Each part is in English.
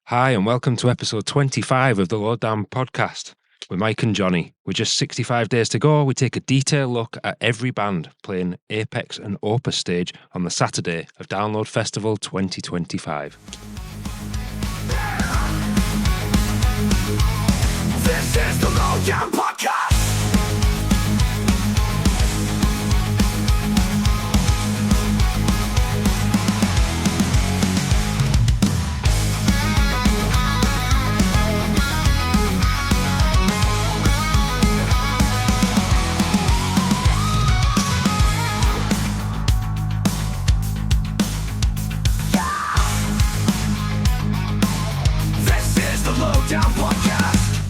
Hi, and welcome to episode 25 of the Lowdown podcast with Mike and Johnny. With just 65 days to go, we take a detailed look at every band playing Apex and Opus stage on the Saturday of Download Festival 2025. This is the Lowdown Podcast. This is the Lowdown Podcast.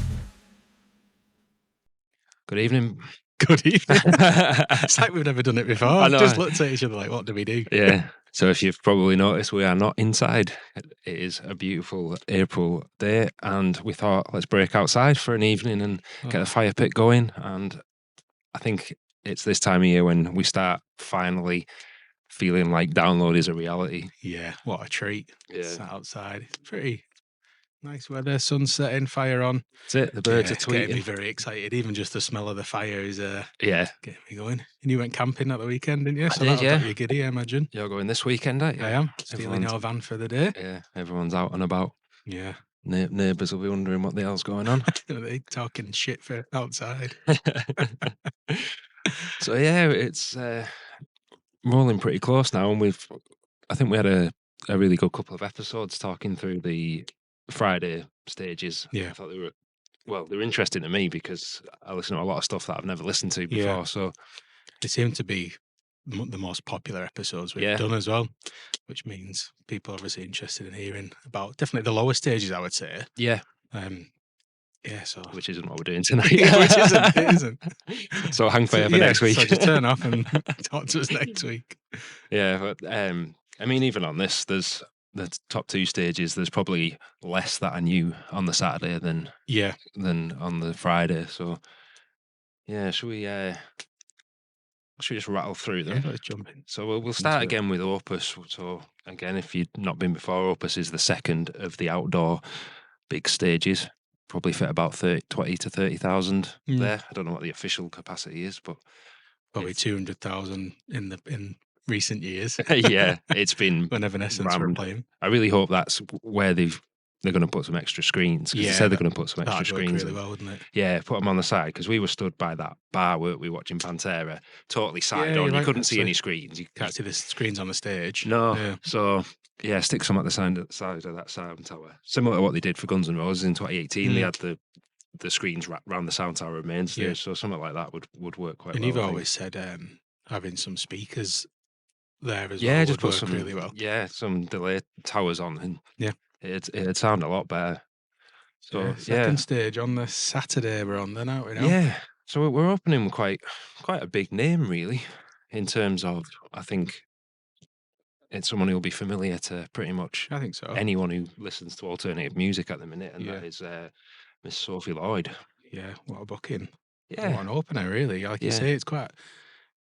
Good evening. Good evening. It's like we've never done it before. I know. Just looked at each other like, what do we do? Yeah, so if you've probably noticed, we are not inside. It is a beautiful April day, and we thought, let's break outside for an evening and get the fire pit going. And I think it's this time of year when we start finally feeling like download is a reality. Yeah, what a treat. Yeah. Sat outside. It's pretty nice weather, sun setting, fire on. That's it. The birds are Getting me tweeting. very excited. Even just the smell of the fire is Yeah, getting me going. And you went camping at the weekend, didn't you? So did, that'll yeah. get you giddy, I imagine. you're going this weekend, aren't you? I am. Stealing Everyone's- your van for the day. Yeah, everyone's out and about. Yeah. Neighbours will be wondering what the hell's going on. They talking shit for outside. So yeah, it's rolling pretty close now, and I think we had a really good couple of episodes talking through the Friday stages. Yeah. I thought they were interesting to me because I listen to a lot of stuff that I've never listened to before. Yeah. So They seem to be the most popular episodes we've Yeah. done as well, which means people are obviously interested in hearing about definitely the lower stages, I would say. yeah, Yeah, so which isn't what we're doing tonight. which isn't, it isn't. So hang fire for Yeah, next week. So just turn off and talk to us next week. Yeah, but I mean, even on this, there's the top two stages. There's probably less that I knew on the Saturday than Yeah, on the Friday. So yeah, should we just rattle through them? let's jump in. So we'll start it. again with Opus. So again, if you've not been before, Opus is the second of the outdoor big stages. Probably fit about 20 to 30,000 Mm. there. I don't know what the official capacity is, but Probably It's- 200,000 in recent years yeah, it's been. when Evanescence were rammed. playing. I really hope that's where they're going to put some extra screens. Because they Yeah, said they're going to put some extra That'd work screens. really in. well, wouldn't it? Yeah, put them on the side because we were stood by that bar, weren't we, watching Pantera, totally side Yeah, you're on. You right, couldn't see actually. any screens. You Can't see the screens on the stage. No. Yeah. So yeah, stick some at the side of that sound tower. Similar to what they did for Guns N' Roses in 2018. They Mm. had the screens around the sound tower and main stage. Yeah. So something like that would work quite And well. you've I think. always said having some speakers there as Yeah, well just would put work some really well. Yeah, some delay towers on, and Yeah. it'd sound a lot better. So Yeah, yeah, second stage on the Saturday we're on then, aren't we now? yeah. So we're opening with quite a big name, really, in terms of I think it's someone who'll be familiar to pretty much I think so. anyone who listens to alternative music at the minute, and that Yeah. is Miss Sophie Lloyd. Yeah, what a booking. What Yeah, an opener, really. Like you Yeah. say,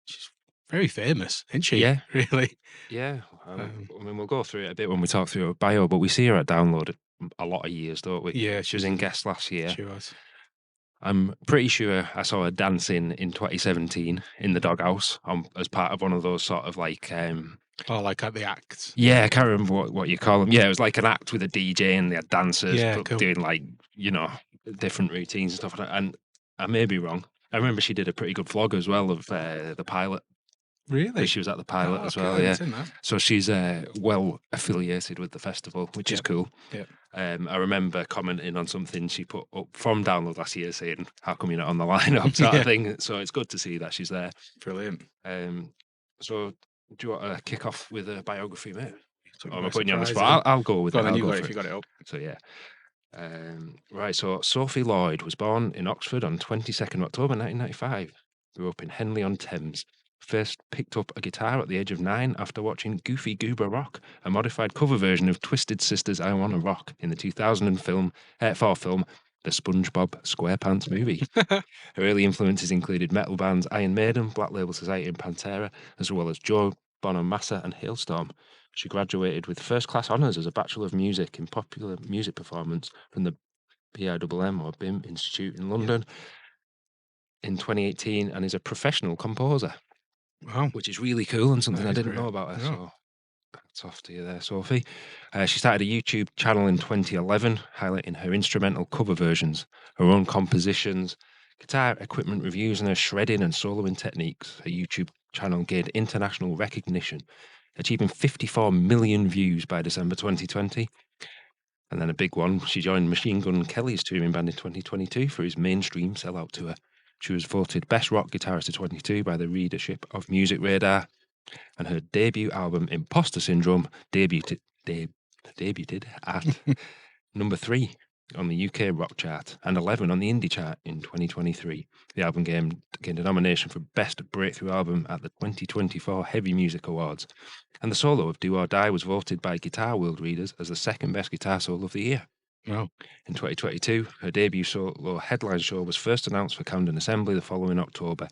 she's very famous, isn't she? Yeah. Really. yeah. Um, I mean, we'll go through it a bit when we talk through her bio, but we see her at Download a lot of years, don't we? Yeah, She was in guest last year. She was. I'm pretty sure I saw her dancing in 2017 in the doghouse as part of one of those sort of like, Oh, like at the act. yeah, I can't remember what you call them. Yeah, it was like an act with a DJ and they had dancers Yeah, cool. doing like, different routines and stuff like that. And I may be wrong. I remember she did a pretty good vlog as well of the pilot. Really? She was at the pilot Oh, as okay, well, I yeah. hadn't seen that. So she's well affiliated with the festival, which is Yep, cool. yep. I remember commenting on something she put up from Download last year saying, how come you're not on the lineup sort Yeah. of thing. So it's good to see that she's there. Brilliant. So do you want to kick off with a biography, mate? Took Or me am I by putting you on the surprise spot? I'll go with Go it. on, then I'll you go got it for if you got it up. So yeah. Right, so Sophie Lloyd was born in Oxford on 22nd October 1995. Grew up in Henley-on-Thames. First picked up a guitar at the age of 9 after watching Goofy Goober Rock, a modified cover version of Twisted Sister's I Wanna Rock in the 2004 film The SpongeBob SquarePants Movie. Her early influences included metal bands Iron Maiden, Black Label Society and Pantera, as well as Joe Bonamassa and Hailstorm. She graduated with first-class honours as a Bachelor of Music in Popular Music Performance from the BIMM or BIM Institute in London in 2018 and is a professional composer, Wow, which is really cool and something that I is didn't great. know about her. Yeah. So that's off to you there, Sophie. She started a YouTube channel in 2011, highlighting her instrumental cover versions, her own compositions, guitar equipment reviews, and her shredding and soloing techniques. Her YouTube channel gained international recognition, achieving 54 million views by December 2020. And then a big one, she joined Machine Gun Kelly's touring band in 2022 for his mainstream sellout tour. She was voted Best Rock Guitarist of 22 by the readership of Music Radar, and her debut album, Imposter Syndrome, debuted at number 3 on the UK rock chart and 11 on the indie chart in 2023. The album gained a nomination for Best Breakthrough Album at the 2024 Heavy Music Awards, and the solo of Do or Die was voted by Guitar World readers as the second best guitar solo of the year. Wow. In 2022, her debut solo headline show was first announced for Camden Assembly the following October,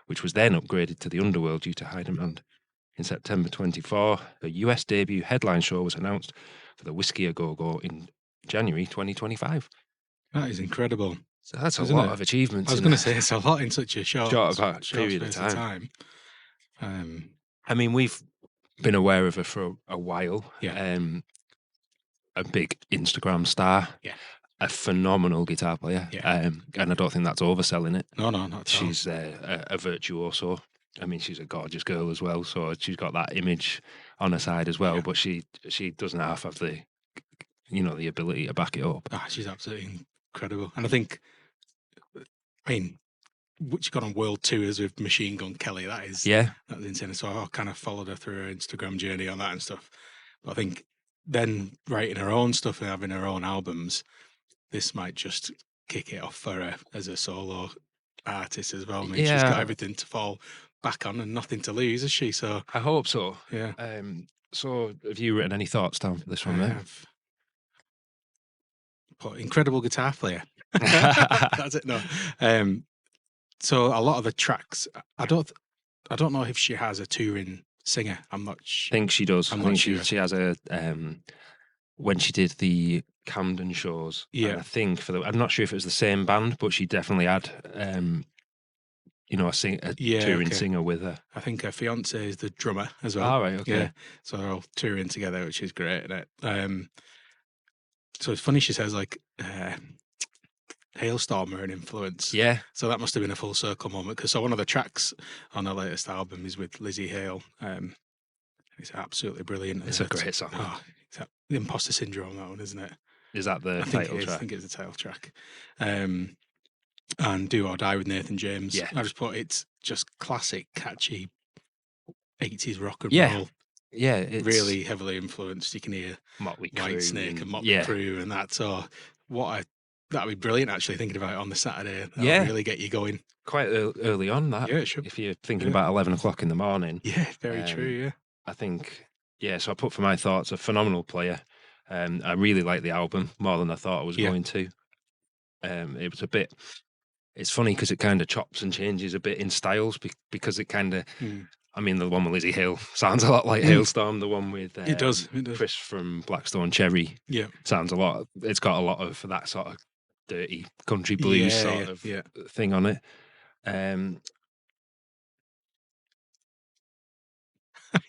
which was then upgraded to the Underworld due to high demand. In September 24, her US debut headline show was announced for the Whiskey A Go Go in January 2025. That is incredible. So that's a Isn't lot it? of achievements. I was in going a to say it's a lot in such a short period of space time. I mean, we've been aware of her for a while. Yeah. A big Instagram star. Yeah. A phenomenal guitar player. Yeah. And I don't think that's overselling it. No, not at all. She's a virtuoso. I mean, she's a gorgeous girl as well, so she's got that image on her side as well. Yeah. But she doesn't have the, the ability to back it up. She's absolutely incredible, and I think, I mean, she got on world tours with Machine Gun Kelly. That's insane. So I kind of followed her through her Instagram journey on that and stuff. But I think then writing her own stuff and having her own albums, this might just kick it off for her as a solo artist as well. I mean, she's got everything to fall back on and nothing to lose, has she? So I hope so. Yeah. So have you written any thoughts down for this one? I have. But incredible guitar player. That's it. No. So a lot of the tracks, I don't know if she has a touring singer. I'm not sure. I think she does. I'm I think not sure. she has a when she did the Camden shows. Yeah. I think I'm not sure if it was the same band, but she definitely had a touring singer with her. I think her fiance is the drummer as well. All right, okay. Yeah. So they're all touring together, which is great, isn't it? So it's funny she says like Hailstorm are an influence. Yeah. So that must have been a full circle moment, because one of the tracks on her latest album is with Lizzie Hale. It's absolutely brilliant. It's a great song. The Imposter Syndrome, that one, isn't it? Is that the title track? I think it's the title track. And Do or Die with Nathan James. Yeah. I just put it's just classic, catchy 80s rock and Yeah. roll. Yeah, it's really heavily influenced. You can hear Motley White Crue Snake and Motley Crue and that. So that'd be brilliant, actually, thinking about it on the Saturday. That'll really get you going. Quite early on, that. Yeah, it should. If you're thinking about 11 o'clock in the morning. Yeah, very true, yeah. I think, so I put for my thoughts, a phenomenal player. I really like the album more than I thought I was going to. It was a bit, it's funny because it kind of chops and changes a bit in styles because it kind of, I mean, the one with Lizzie Hale sounds a lot like Hailstorm. The one with it does. Chris from Blackstone Cherry sounds a lot. It's got a lot of that sort of dirty country blues sort of thing on it.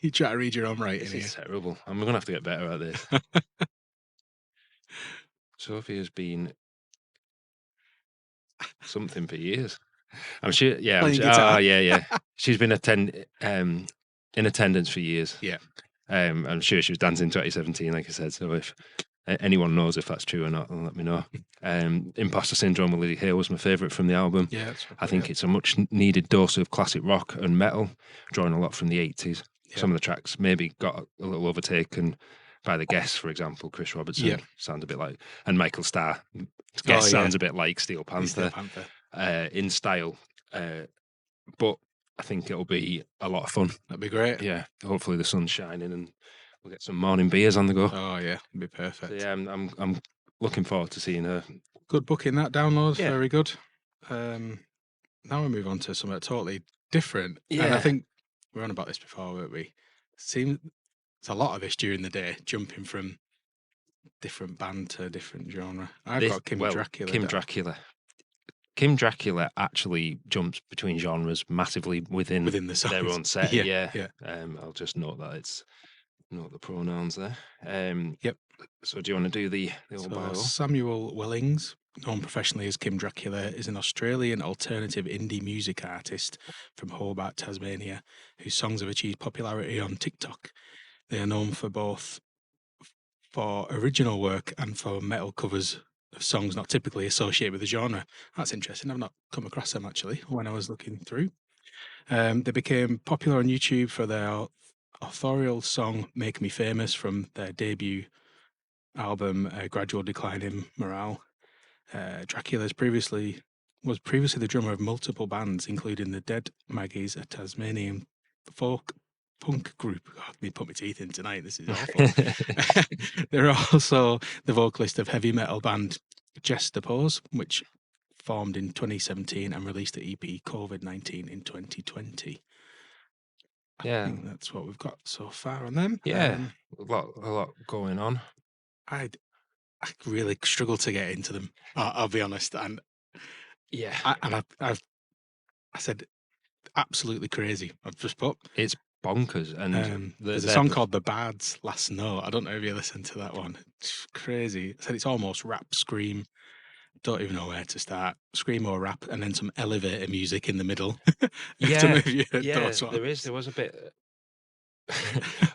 You try to read your own writing. This is terrible. I'm going to have to get better at this. Sophie has been something for years. I'm sure. Yeah. She's been in attendance for years. Yeah. I'm sure she was dancing in 2017, like I said. So if anyone knows if that's true or not, then let me know. Imposter Syndrome with Lizzie Hale was my favourite from the album. Yeah, I think it's a much needed dose of classic rock and metal, drawing a lot from the 80s. Yeah. Some of the tracks maybe got a little overtaken by the Guests, for example. Chris Robertson sounds a bit like, and Michael Starr. Guest sounds a bit like Steel Panther. In style. But I think it'll be a lot of fun. That'd be great. Yeah. Hopefully the sun's shining and we'll get some morning beers on the go. Oh yeah, it'd be perfect. So, yeah, I'm looking forward to seeing her. Good booking, that download. Yeah. Very good. Now we move on to something totally different. Yeah. And I think we were on about this before, weren't we? a lot of this during the day, jumping from different band to different genre. I've got Kim Dracula. Kim Dracula actually jumps between genres massively within the songs. their own set. Yeah. I'll just note that note the pronouns there. Yep. So do you want to do the old bio? Samuel Wellings, known professionally as Kim Dracula, is an Australian alternative indie music artist from Hobart, Tasmania, whose songs have achieved popularity on TikTok. They are known for both for original work and for metal covers of songs not typically associated with the genre. That's interesting. I've not come across them actually when I was looking through. They became popular on YouTube for their authorial song "Make Me Famous" from their debut album Gradual Decline in Morale. Dracula was previously the drummer of multiple bands, including the Dead Maggies, a Tasmanian folk punk group. Oh, me put my teeth in tonight. This is awful. They're also the vocalist of heavy metal band Jestapose, which formed in 2017 and released the EP COVID-19 in 2020. I think that's what we've got so far on them. Yeah, a lot going on. I really struggle to get into them. I'll be honest, and I said absolutely crazy. I've just put it's bonkers, and there's a song called "The Bard's Last Note." I don't know if you listened to that one. It's crazy. I said it's almost rap scream. Don't even know where to start. Scream or rap, and then some elevator music in the middle. There was a bit.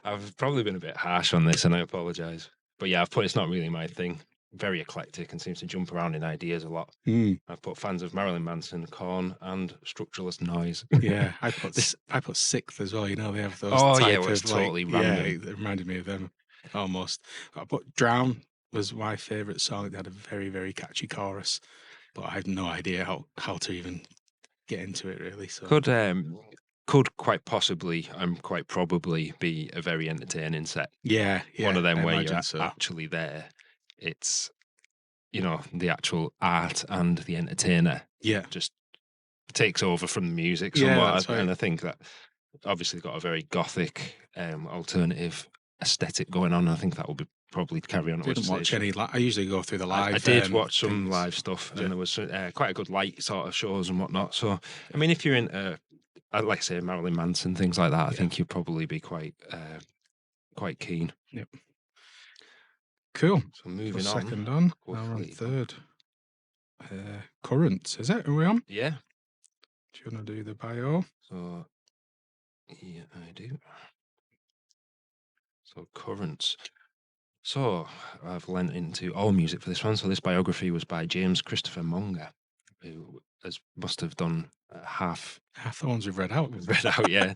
I've probably been a bit harsh on this, and I apologise. But yeah, I've put it's not really my thing. Very eclectic and seems to jump around in ideas a lot. I've put fans of Marilyn Manson, Korn, and Structuralist Noise. Yeah, I put Sixth as well. You know, they have those. It's totally random. Yeah, it reminded me of them almost. I put Drown was my favourite song. It had a very, very catchy chorus, but I had no idea how to even get into it really. So could quite possibly and quite probably be a very entertaining set. Yeah, one of them where you're actually there. It's, the actual art and the entertainer just takes over from the music somewhat. And I think that obviously got a very gothic alternative aesthetic going on. I think that will be probably carry on. I didn't watch any. I usually go through the live. I did watch some live stuff, and there was quite a good light sort of shows and whatnot. So, I mean, if you're into, like I say, Marilyn Manson, things like that, I think you'll probably be quite keen. Yep. Cool. So moving second on. Now we're on third. Currents, is it? Are we on? Yeah. Do you want to do the bio? So, yeah, I do. So, Currents. So, I've lent into all music for this one. So, this biography was by James Christopher Munger, who must have done half the ones we've read out. Yeah.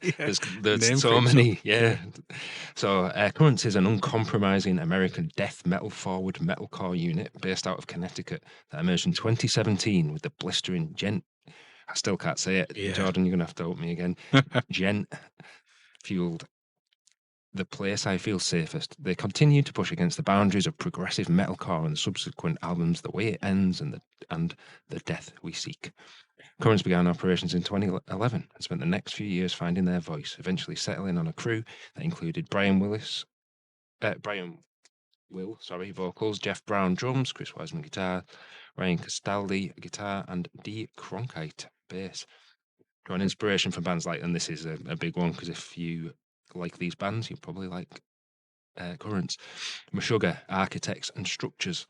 There's so many. Yeah. So, Currents is an uncompromising American death metal forward metalcore unit based out of Connecticut that emerged in 2017 with the blistering gent. I still can't say it. Yeah. Jordan, you're going to have to help me again. Gent fueled The Place I Feel Safest. They continued to push against the boundaries of progressive metalcore and subsequent albums The Way It Ends and The Death We Seek. Currents began operations in 2011 and spent the next few years finding their voice, eventually settling on a crew that included Brian Will, vocals, Jeff Brown, drums, Chris Wiseman, guitar, Ryan Castaldi, guitar, and Dee Cronkite, bass. Got an inspiration from bands like, and this is a big one, because if you like these bands, you probably like Currents. Meshuggah, Architects and Structures.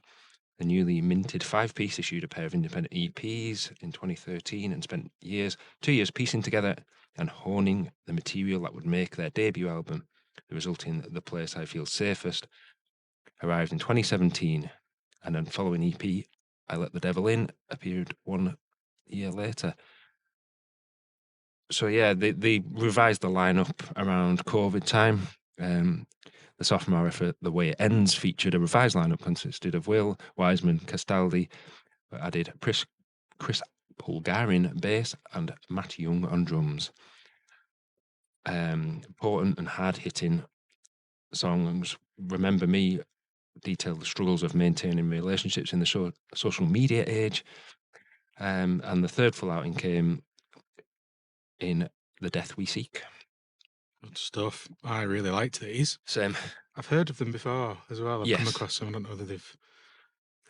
The newly minted 5-piece issued a pair of independent EPs in 2013 and spent 2 years piecing together and honing the material that would make their debut album. The resulting The Place I Feel Safest arrived in 2017, and then following EP, I Let the Devil In, appeared 1 year later. So yeah, they revised the lineup around COVID time. The sophomore effort, The Way It Ends, featured a revised lineup consisted of Will, Wiseman, Castaldi, but added Chris Pulgarin bass and Matt Young on drums. Important and hard-hitting songs, Remember Me, detail the struggles of maintaining relationships in the social media age. And the third full outing came in The Death We Seek. Good stuff. I really liked these. Same. I've heard of them before as well. I've come Yes. across them. I don't know whether they've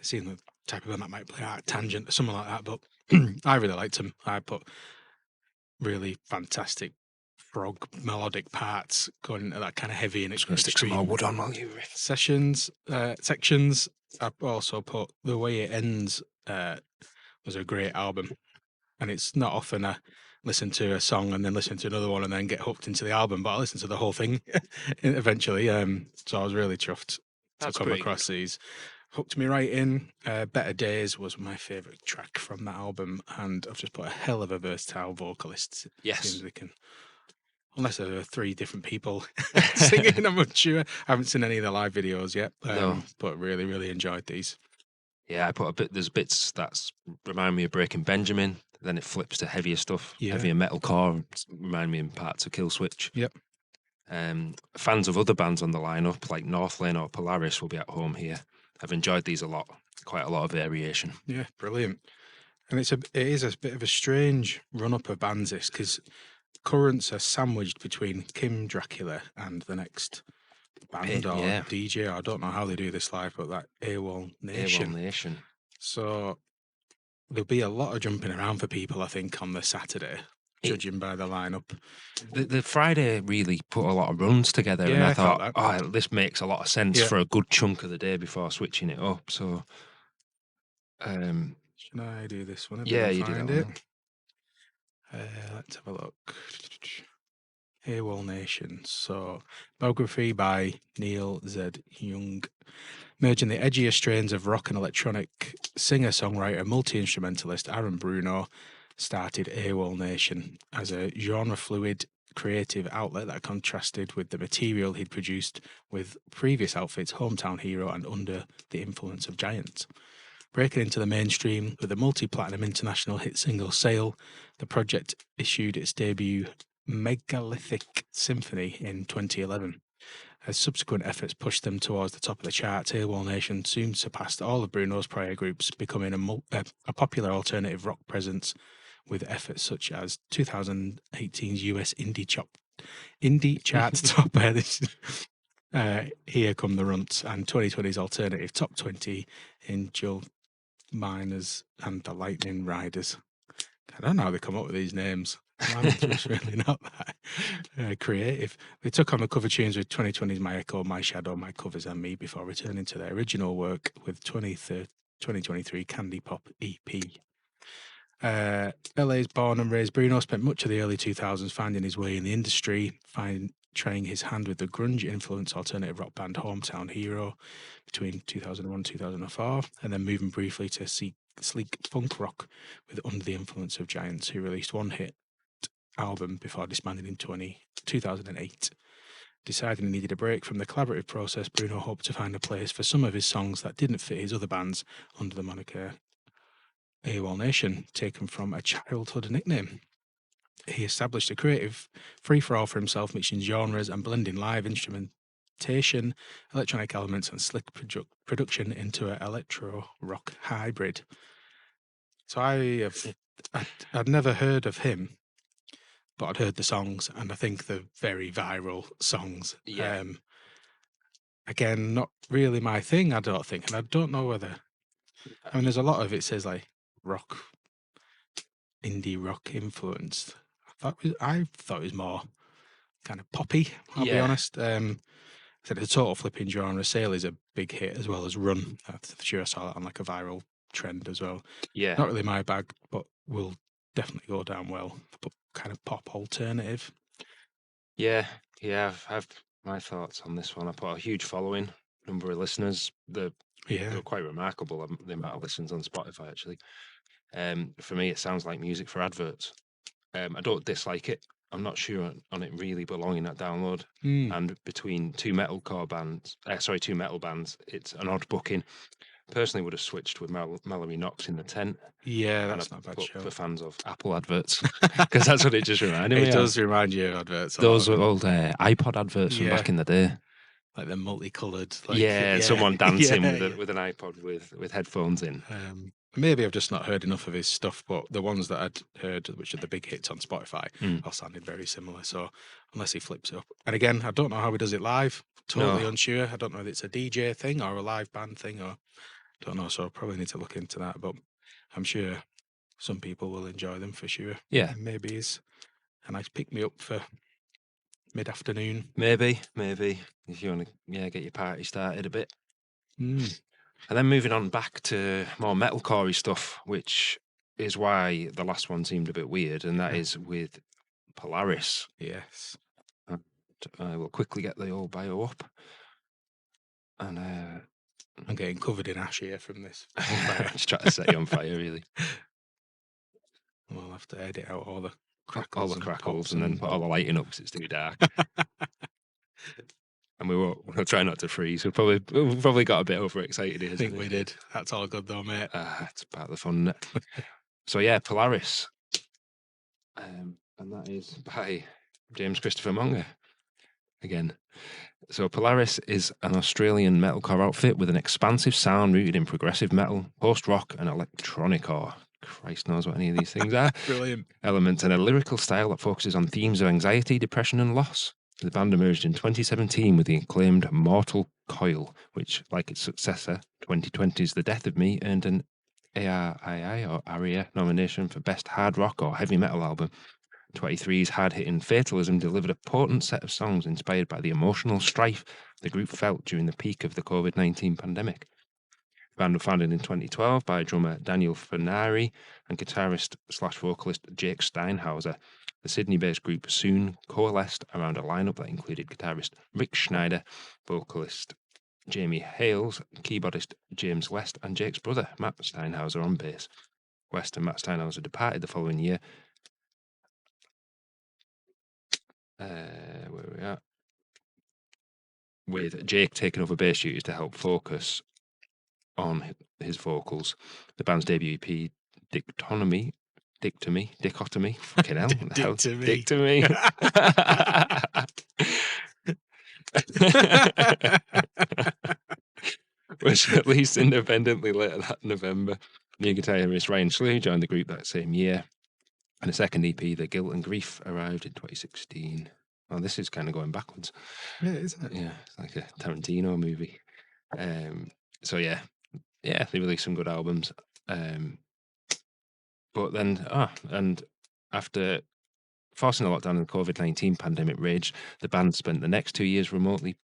seen the type of band that might play out Tangent or something like that, but I really liked them. I put really fantastic frog melodic parts going into that kind of heavy and Just gonna stick some more extreme wood on while you riff. sections. I've also put The Way It Ends was a great album, and it's not often I listen to a song and then listen to another one and then get hooked into the album, but I listened to the whole thing eventually. So I was really chuffed to come across these. Hooked me right in. Better Days was my favourite track from that album, and I've just put a hell of a versatile vocalist. Yes. Seems they can, unless there are 3 different people singing, I'm not sure. I haven't seen any of the live videos yet, No. but really, really enjoyed these. Yeah, I put a bit. There's bits that remind me of Breaking Benjamin. Then it flips to heavier stuff, heavier metalcore. Remind me in parts of Killswitch. Yep. Fans of other bands on the lineup, like Northlane or Polaris, will be at home here. I've enjoyed these a lot. Quite a lot of variation. Yeah, brilliant. And it is a bit of a strange run up of bands, this, because Currents are sandwiched between Kim Dracula and the next band or DJ. I don't know how they do this live, but that AWOL Nation. AWOL Nation. So there'll be a lot of jumping around for people, I think, on the Saturday, judging by the lineup. The Friday really put a lot of runs together, and I thought, this makes a lot of sense for a good chunk of the day before switching it up. So, should I do this one? Yeah, you do that one. Let's have a look. AWOL Nation. So, biography by Neil Z. Young. Merging the edgier strains of rock and electronic, singer-songwriter, multi-instrumentalist Aaron Bruno started AWOL Nation as a genre-fluid creative outlet that contrasted with the material he'd produced with previous outfits Hometown Hero and Under the Influence of Giants. Breaking into the mainstream with a multi-platinum international hit single Sail, the project issued its debut Megalithic Symphony in 2011. As subsequent efforts pushed them towards the top of the charts, AWOL Nation soon surpassed all of Bruno's prior groups, becoming a popular alternative rock presence with efforts such as 2018's US indie charts topper, Here Come the Runts, and 2020's alternative top 20 in Jill Miners and the Lightning Riders. I don't know how they come up with these names. I'm just really not that creative. They took on the cover tunes with 2020's My Echo, My Shadow, My Covers and Me before returning to their original work with 2023 Candy Pop EP. LA's born and raised, Bruno spent much of the early 2000s finding his way in the industry, trying his hand with the grunge-influenced alternative rock band Hometown Hero between 2001 and 2004, and then moving briefly to sleek funk rock with Under the Influence of Giants, who released one hit album before disbanding in 2008. Deciding he needed a break from the collaborative process, Bruno hoped to find a place for some of his songs that didn't fit his other bands under the moniker AWOL Nation, taken from a childhood nickname. He established a creative free-for-all for himself, mixing genres and blending live instrumentation, electronic elements, and slick production into an electro-rock hybrid. So I'd never heard of him, but I'd heard the songs, and I think they're very viral songs. Yeah. Again, not really my thing, I don't think, and I don't know whether... I mean, there's a lot of it says, like, rock, indie rock influenced. I thought it was more kind of poppy, I'll be honest. So the total flipping genre, Sail is a big hit as well as Run. I'm sure I saw that on like a viral trend as well. Yeah. Not really my bag, but will definitely go down well. But kind of pop alternative. Yeah, I've my thoughts on this one. I put a huge following, number of listeners. They're quite remarkable, the amount of listens on Spotify, actually. For me, it sounds like music for adverts. I don't dislike it. I'm not sure on it really belonging at download. And between two metal bands, it's an odd booking. Personally, would have switched with Mallory Knox in the tent. Yeah, that's not a bad show. For fans of Apple adverts, because that's what it just reminded me. It does remind you of adverts. Those were old iPod adverts from back in the day. Like the multicoloured. Someone dancing with an iPod with headphones in. Maybe I've just not heard enough of his stuff, but the ones that I'd heard, which are the big hits on Spotify, all sounded very similar. So unless he flips it up, and again, I don't know how he does it live. Totally unsure. I don't know if it's a DJ thing or a live band thing, or don't know. So I probably need to look into that. But I'm sure some people will enjoy them for sure. Yeah, And maybe it's a nice pick me up for mid-afternoon. maybe if you want to get your party started a bit. Mm. And then moving on back to more metalcore stuff, which is why the last one seemed a bit weird, and that is with Polaris. Yes. And I will quickly get the old bio up. And I'm getting covered in ash here from this. just trying to set you on fire, really. We'll have to edit out all the All the crackles and then put all the lighting up because it's too dark. And we'll try not to freeze. We've probably got a bit overexcited here. I think we did. That's all good though, mate. It's part of the fun, isn't it? So yeah, Polaris. And that is by James Christopher Munger. Again. So Polaris is an Australian metalcore outfit with an expansive sound rooted in progressive metal, post-rock and electronica. Christ knows what any of these things are. Brilliant. Elements and a lyrical style that focuses on themes of anxiety, depression and loss. The band emerged in 2017 with the acclaimed Mortal Coil, which, like its successor, 2020's The Death of Me, earned an ARIA nomination for Best Hard Rock or Heavy Metal Album. 23's hard-hitting Fatalism delivered a potent set of songs inspired by the emotional strife the group felt during the peak of the COVID-19 pandemic. The band was founded in 2012 by drummer Daniel Fernari and guitarist/vocalist Jake Steinhauser. The Sydney-based group soon coalesced around a lineup that included guitarist Rick Schneider, vocalist Jamie Hales, keyboardist James West, and Jake's brother Matt Steinhauser on bass. West and Matt Steinhauser departed the following year. Where are we at? With Jake taking over bass duties to help focus on his vocals. The band's debut EP, Dichotomy, fucking hell, Dichotomy. Was released independently later that November. New guitarist Ryan Slew joined the group that same year. And the second EP, The Guilt and Grief, arrived in 2016. Well, this is kind of going backwards. Yeah, isn't it? Yeah, it's like a Tarantino movie. So yeah, they released some good albums. But then, and after forcing the lockdown and the COVID-19 pandemic rage, the band spent the next 2 years remotely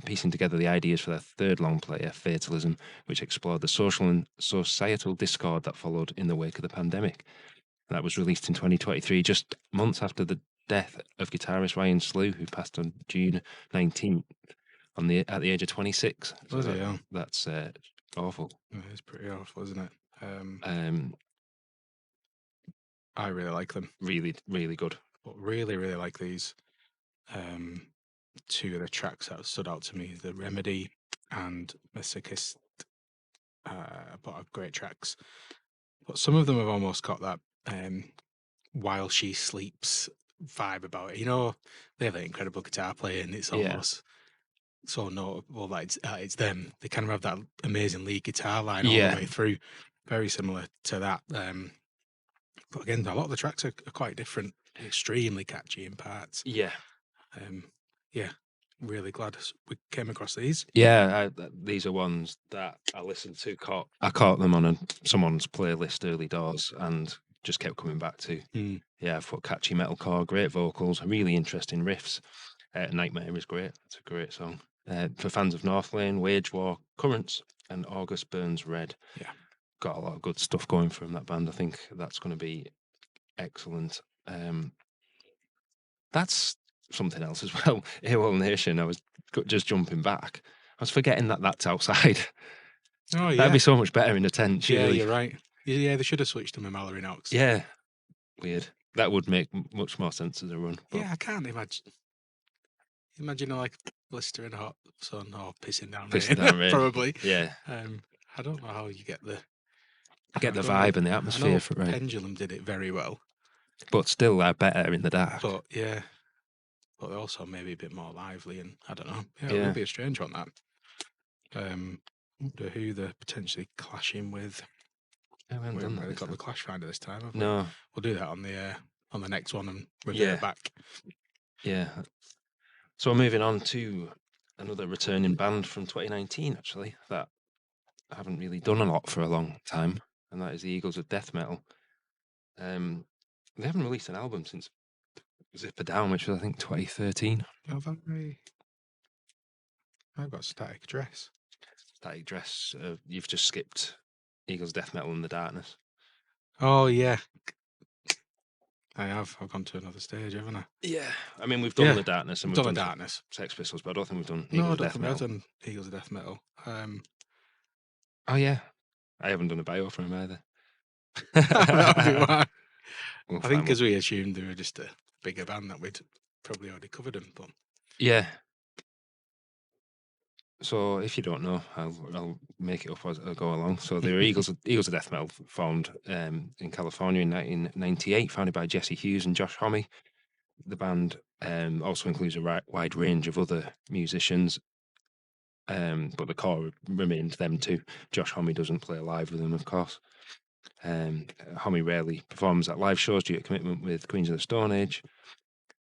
piecing together the ideas for their third long play, Fatalism, which explored the social and societal discord that followed in the wake of the pandemic. That was released in 2023, just months after the death of guitarist Ryan Slew, who passed on June 19th at the age of 26. So that's awful. It's pretty awful, isn't it? I really like them. Really, really good. But really, really like these. Two of the tracks that stood out to me, The Remedy and Masochist, but great tracks. But some of them have almost got that While She Sleeps vibe about it. You know, they have an incredible guitar player and it's almost so notable that it's them. They kind of have that amazing lead guitar line all the way through. Very similar to that. But again, a lot of the tracks are quite different, extremely catchy in parts. Yeah. Really glad we came across these. Yeah, these are ones that I listened to. I caught them on someone's playlist early doors and just kept coming back to. Yeah, I thought catchy metalcore, great vocals, really interesting riffs. Nightmare is great. It's a great song. For fans of Northlane, Wage War, Currents, and August Burns Red. Yeah. Got a lot of good stuff going from that band. I think that's going to be excellent. That's something else as well. AWOL Nation, I was just jumping back. I was forgetting that that's outside. Oh, yeah. That'd be so much better in a tent, surely. Yeah, you're right. Yeah, they should have switched to a Mallory Knox. Yeah. Weird. That would make much more sense as a run. But... yeah, I can't imagine. Imagine like blistering hot sun or pissing down rain. Probably. Yeah. I don't know how you get the vibe and the atmosphere for it. Right. Pendulum did it very well. But still they're better in the dark. But yeah. But also maybe a bit more lively and I don't know. Yeah, it would be a strange one that. Wonder who they're potentially clashing with. we haven't We done haven't that really this got time. the Clash Finder this time, have we? No. We'll do that on the next one and revert Yeah. back. Yeah. So moving on to another returning band from 2019, actually, that I haven't really done a lot for a long time, and that is the Eagles of Death Metal. They haven't released an album since Zipper Down, which was, I think, 2013. Have I've got Static Dress. Static Dress, you've just skipped Eagles Death Metal in the Darkness. Oh, yeah. I have. I've gone to another stage, haven't I? Yeah. I mean, we've done the Darkness and we've done the Darkness. Sex Pistols, but I don't think we've done No, I Eagles of don't Death think Metal. I've done Eagles of Death Metal. Oh, yeah. I haven't done a bio for him either. That'll be why. We'll I think find because we assumed they were just a bigger band that we'd probably already covered them. But yeah. So if you don't know, I'll make it up as I go along. So they were Eagles of Death Metal, formed in California in 1998, founded by Jesse Hughes and Josh Homme. The band also includes a wide range of other musicians, but the core remained them two. Josh Homme doesn't play live with them, of course. Homme rarely performs at live shows due to commitment with Queens of the Stone Age.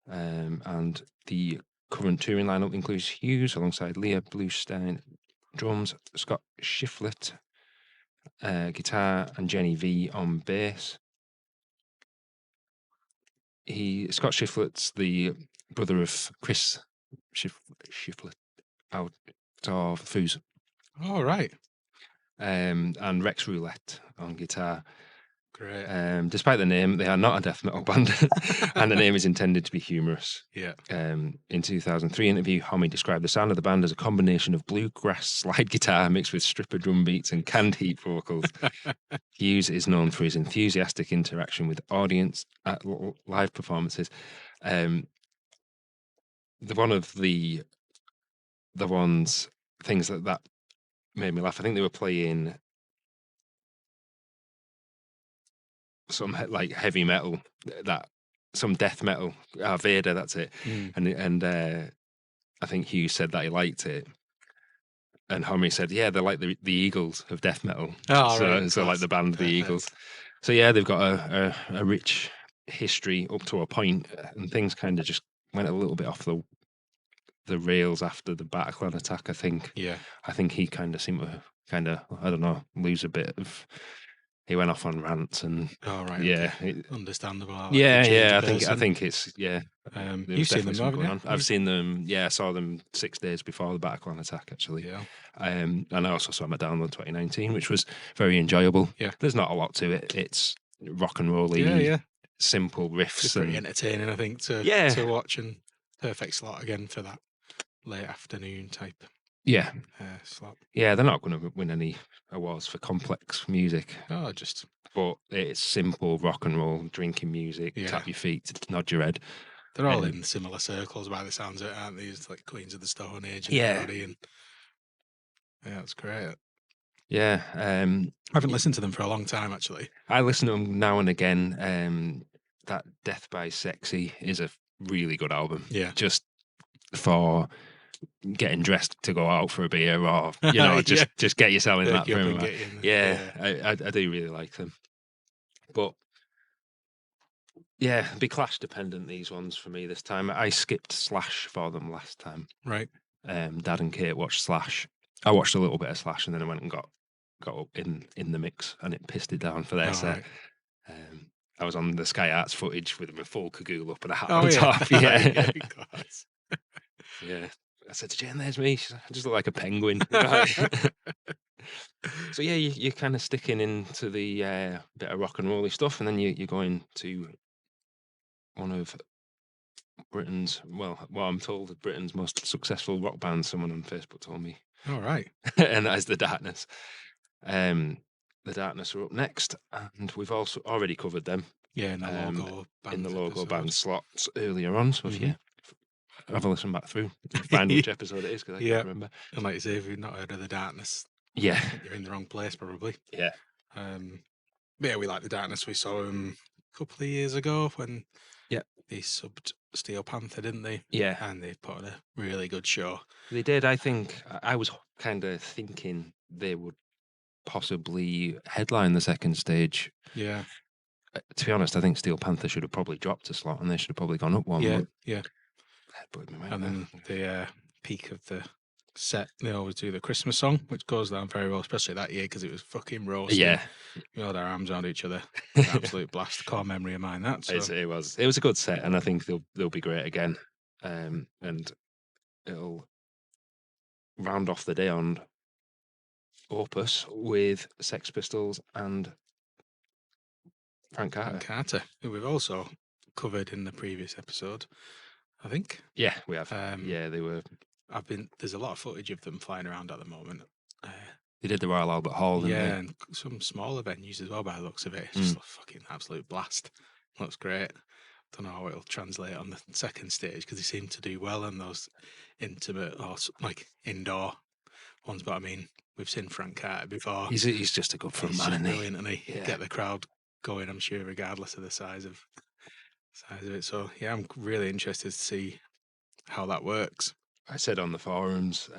And the current touring lineup includes Hughes alongside Leah Bluestein, drums, Scott Shiflett, guitar, and Jenny V on bass. Scott Shiflett's the brother of Chris Shiflett out of Foos. oh, right. And Rex Roulette on guitar. Great. Despite the name, they are not a death metal band, and the name is intended to be humorous. Yeah. In 2003 interview, Homme described the sound of the band as a combination of bluegrass slide guitar mixed with stripper drum beats and canned heat vocals. Hughes is known for his enthusiastic interaction with audience at live performances. One of the things that made me laugh, I think they were playing some like heavy metal, some death metal, Vader, that's it. And I think Hughes said that he liked it, and Homme said, yeah, they're like the Eagles of death metal. Oh, so right, so like the band the Eagles. So yeah, they've got a rich history up to a point, and things kind of just went a little bit off the rails after the Bataclan attack. I think he kind of seemed to I don't know, lose a bit of. He went off on rants and understandable. I think it's you've seen them, haven't you? I've seen them. Yeah, I saw them 6 days before the Bataclan attack, actually. Yeah. And I also saw them at Download 2019, which was very enjoyable. Yeah. There's not a lot to it. It's rock and rolly, simple riffs. It's pretty entertaining, I think, to watch, and perfect slot again for that late afternoon type. Yeah. Slot. Yeah, they're not going to win any awards for complex music. Oh, but it's simple rock and roll, drinking music, tap your feet, nod your head. They're all in similar circles by the sounds of it, aren't they? It's like Queens of the Stone Age and everybody, and it's great. Yeah. I haven't listened to them for a long time, actually. I listen to them now and again. That Death by Sexy is a really good album. Yeah. Just for getting dressed to go out for a beer, or just get yourself in that frame. I do really like them, but be Clash dependent, these ones for me this time. I skipped Slash for them last time. Right. Dad and Kate watched Slash. I watched a little bit of Slash, and then I went and got up in the mix, and it pissed it down for their set. Right. I was on the Sky Arts footage with my full cagoule up and a hat on top. Yeah. Yeah. I said to Jen, there's me. She's like, I just look like a penguin. So yeah, you're kind of sticking into the bit of rock and rolly stuff, and then you're going to one of Britain's, what I'm told, Britain's most successful rock band. Someone on Facebook told me. All right. And that is The Darkness. The Darkness are up next, and we've also already covered them. Yeah, in the logo band slots earlier on. So if you have a listen back through, find which episode it is, because I can't remember. And like you say, if you've not heard of The Darkness, you're in the wrong place probably. Yeah. We like The Darkness. We saw them a couple of years ago when they subbed Steel Panther, didn't they? Yeah. And they put on a really good show. They did. I think I was kind of thinking they would possibly headline the second stage. Yeah. To be honest, I think Steel Panther should have probably dropped a slot and they should have probably gone up one. Yeah, but yeah. headbutted me, mate, And there. then the peak of the set, they always do the Christmas song, which goes down very well, especially that year because it was fucking roasting. Yeah, We had our arms around each other. An absolute blast. Core memory of mine, that. So. it was a good set, and I think they'll be great again. And it'll round off the day on Opus with Sex Pistols and Frank Carter. And Carter, who we've also covered in the previous episode, I think. Yeah, we have. Yeah, they were. There's a lot of footage of them flying around at the moment. They did the Royal Albert Hall, didn't they? And some smaller venues as well by the looks of it. It's just a fucking absolute blast. Looks great. Don't know how it'll translate on the second stage because they seem to do well on those intimate or like indoor ones. But I mean, we've seen Frank Carter before. He's just a good front man, isn't he? Brilliant, and he get the crowd going. I'm sure, regardless of the size of it. So yeah, I'm really interested to see how that works. I said on the forums,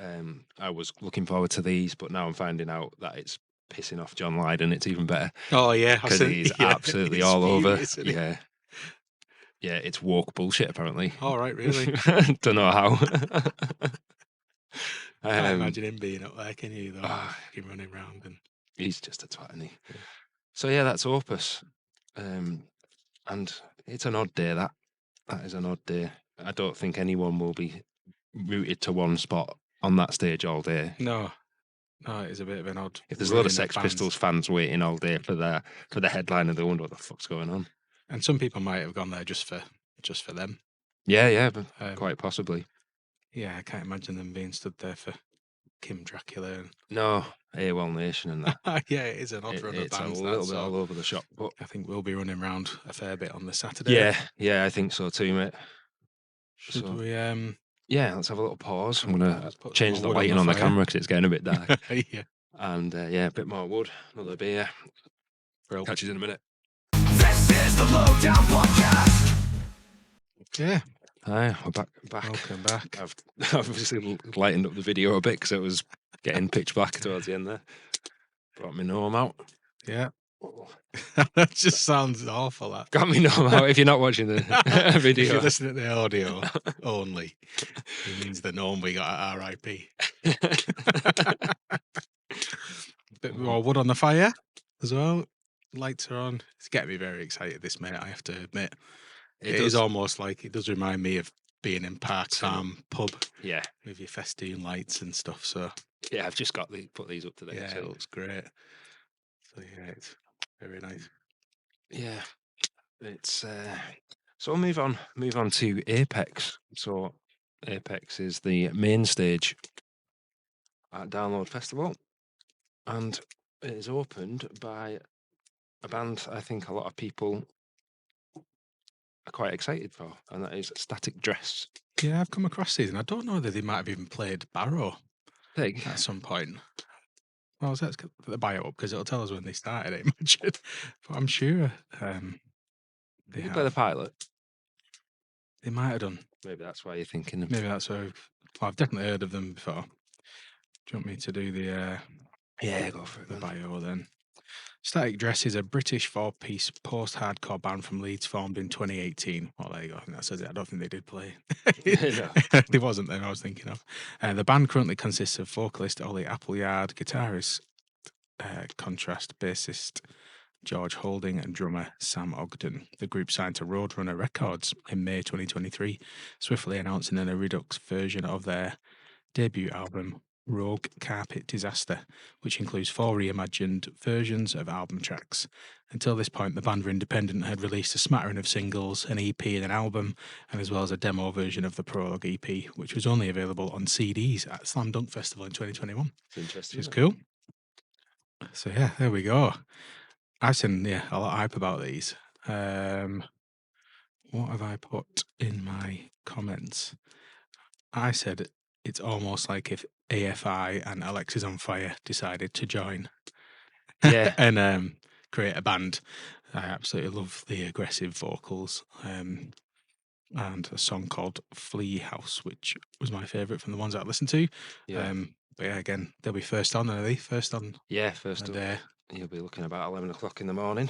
I was looking forward to these, but now I'm finding out that it's pissing off John Lydon. It's even better. Oh yeah, because he's absolutely he's all over. furious, isn't he? Yeah, it's woke bullshit apparently. All right, really. Don't know how. Can't imagine him being up there, can you? Though, fucking running around and he's just a twat, isn't he? So yeah, that's Opus, and it's an odd day. That is an odd day. I don't think anyone will be rooted to one spot on that stage all day. No, it is a bit of an odd. If there's a lot of Sex Pistols fans waiting all day for the headliner, they wonder what the fuck's going on. And some people might have gone there just for them. Yeah, but quite possibly. Yeah, I can't imagine them being stood there for Kim Dracula. No, AWOL Nation and that. Yeah, it is an odd run of bands. It's a little bit all over the shop, but I think we'll be running around a fair bit on the Saturday. Yeah, I think so too, mate. Should we? Yeah, let's have a little pause. I'm gonna put change some the wood on lighting the on the fire. camera because it's getting a bit dark. Yeah. And a bit more wood, another beer. Brilliant. Catch you in a minute. This is the Lowdown Podcast. Yeah. Hi, we're back. Welcome back. I've obviously lightened up the video a bit because it was getting pitch black towards the end there. Brought my gnome out. Yeah. That just sounds awful. That. Got me gnome out if you're not watching the video. If you're listening to the audio only, it means the gnome we got at RIP. Bit more wood on the fire as well. Lights are on. It's getting me very excited, this, mate, I have to admit. It is almost like, it does remind me of being in Park Farm pub. Yeah. With your festoon lights and stuff, so. Yeah, I've just got put these up today. Yeah, it looks great. So yeah, it's very nice. Yeah. It's so we'll move on to Apex. So Apex is the main stage at Download Festival, and it is opened by a band I think a lot of people are quite excited for, and that is Static Dress. Yeah, I've come across these, and I don't know whether they might have even played Barrow at some point. Well, let's get the bio up because it'll tell us when they started, I imagine. But I'm sure Did you play the pilot? They might have done. Maybe that's why you're thinking. Maybe that's why. I've definitely heard of them before. Do you want me to do the go for it. The bio then? Static Dress is a British four-piece post-hardcore band from Leeds formed in 2018. Well, there you go. I think that says it. I don't think they did play. They wasn't them I was thinking of. The band currently consists of vocalist Ollie Appleyard, guitarist Contrast, bassist George Holding, and drummer Sam Ogden. The group signed to Roadrunner Records in May 2023, swiftly announcing a redux version of their debut album, Rogue Carpet Disaster, which includes 4 reimagined versions of album tracks. Until this point, the band were independent and had released a smattering of singles, an EP and an album, and as well as a demo version of the Prologue EP, which was only available on CDs at Slam Dunk Festival in 2021. Interesting. Which is cool. So yeah, there we go. I've seen a lot of hype about these. What have I put in my comments? I said it's almost like if AFI and Alexis on Fire decided to join and create a band. I absolutely love the aggressive vocals and a song called Flea House, which was my favourite from the ones I listened to. But yeah, again, they'll be first on, are they? First on Yeah, first the up, day. you'll be looking about 11 o'clock in the morning.